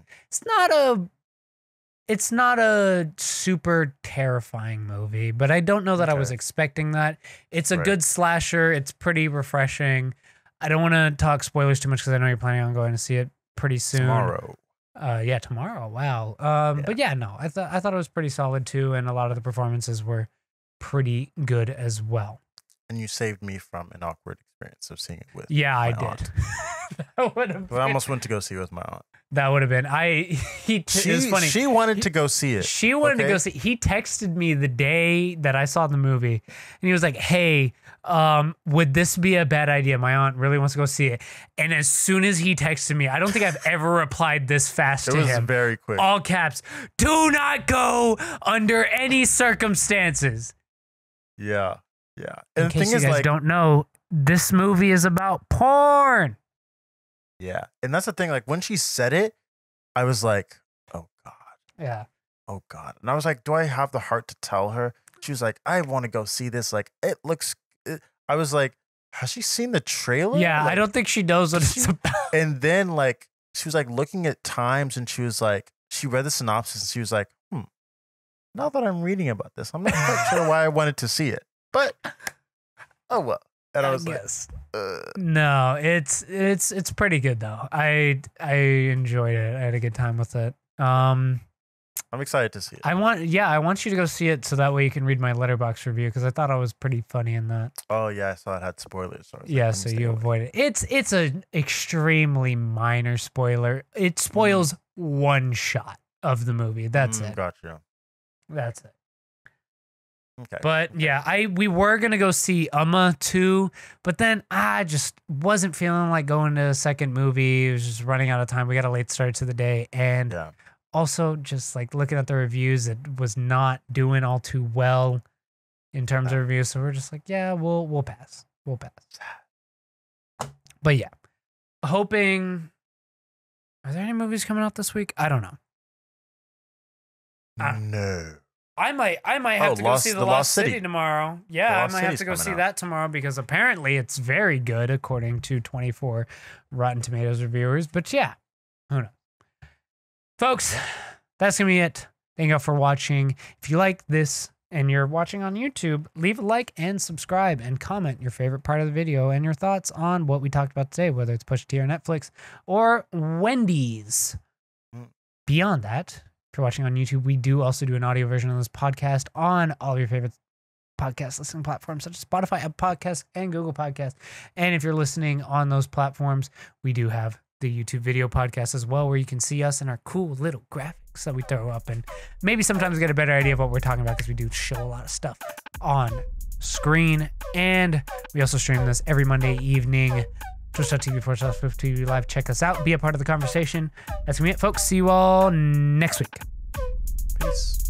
a super terrifying movie, but I don't know that I was Okay. expecting that. It's a Right. good slasher. It's pretty refreshing. I don't want to talk spoilers too much because I know you're planning on going to see it pretty soon. Tomorrow. Yeah, tomorrow. Wow. But yeah, no, I thought it was pretty solid too, and a lot of the performances were pretty good as well. And you saved me from an awkward experience of seeing it with. Yeah, I my aunt. did. That would have But I almost went to go see it with my aunt. That would have been. It was funny. She wanted to go see it. She wanted to okay? go see. He texted me the day that I saw the movie, and he was like, "Hey, would this be a bad idea? My aunt really wants to go see it." And as soon as he texted me, I don't think I've ever replied this fast It to was him. very quick. All caps. Do not go under any circumstances. Yeah. Yeah. In And the case thing you is, guys like, don't know, this movie is about porn. yeah. And that's the thing. Like, when she said it, I was like, oh, God. Yeah. Oh, God. And I was like, do I have the heart to tell her? She was like, I want to go see this. Like, it looks. I was like, has she seen the trailer? Yeah, Like, I don't think she knows what it's about. And then, like, she was like looking at times and she was like, she read the synopsis and she was like, now that I'm reading about this, I'm not quite sure why I wanted to see it. But, oh, well. And I was like, No, it's pretty good though. I enjoyed it. I had a good time with it. I'm excited to see it. I want you to go see it so that way you can read my Letterboxd review because I thought I was pretty funny in that. Oh, yeah. I saw it had spoilers. So I was like, Yeah, I'm so staying you away. avoid it. It's an extremely minor spoiler. It spoils one shot of the movie. That's it. Gotcha. That's it. Okay. But yeah, we were gonna go see Umma 2, but then I just wasn't feeling like going to a second movie. It was just running out of time. We got a late start to the day, and yeah. also just like looking at the reviews, it was not doing all too well in terms of reviews. So we're just like, yeah, we'll pass. We'll pass. But yeah, hoping. Are there any movies coming out this week? I don't know. No. I might have to go see The Lost City tomorrow. Yeah, I Lost might have City's to go coming see out. that tomorrow because apparently it's very good according to 24 Rotten Tomatoes reviewers. But yeah, who knows? Folks, that's going to be it. Thank you all for watching. If you like this and you're watching on YouTube, leave a like and subscribe and comment your favorite part of the video and your thoughts on what we talked about today, whether it's Pusha T or Netflix or Wendy's. Beyond that, if you're watching on YouTube, we do also do an audio version of this podcast on all of your favorite podcast listening platforms such as Spotify, Apple Podcasts, and Google Podcasts. And if you're listening on those platforms, we do have the YouTube video podcast as well, where you can see us and our cool little graphics that we throw up and maybe sometimes get a better idea of what we're talking about because we do show a lot of stuff on screen. And we also stream this every Monday evening. Twitch.tv/SwiftTV Live. Check us out. Be a part of the conversation. That's gonna be it, folks. See you all next week. Peace.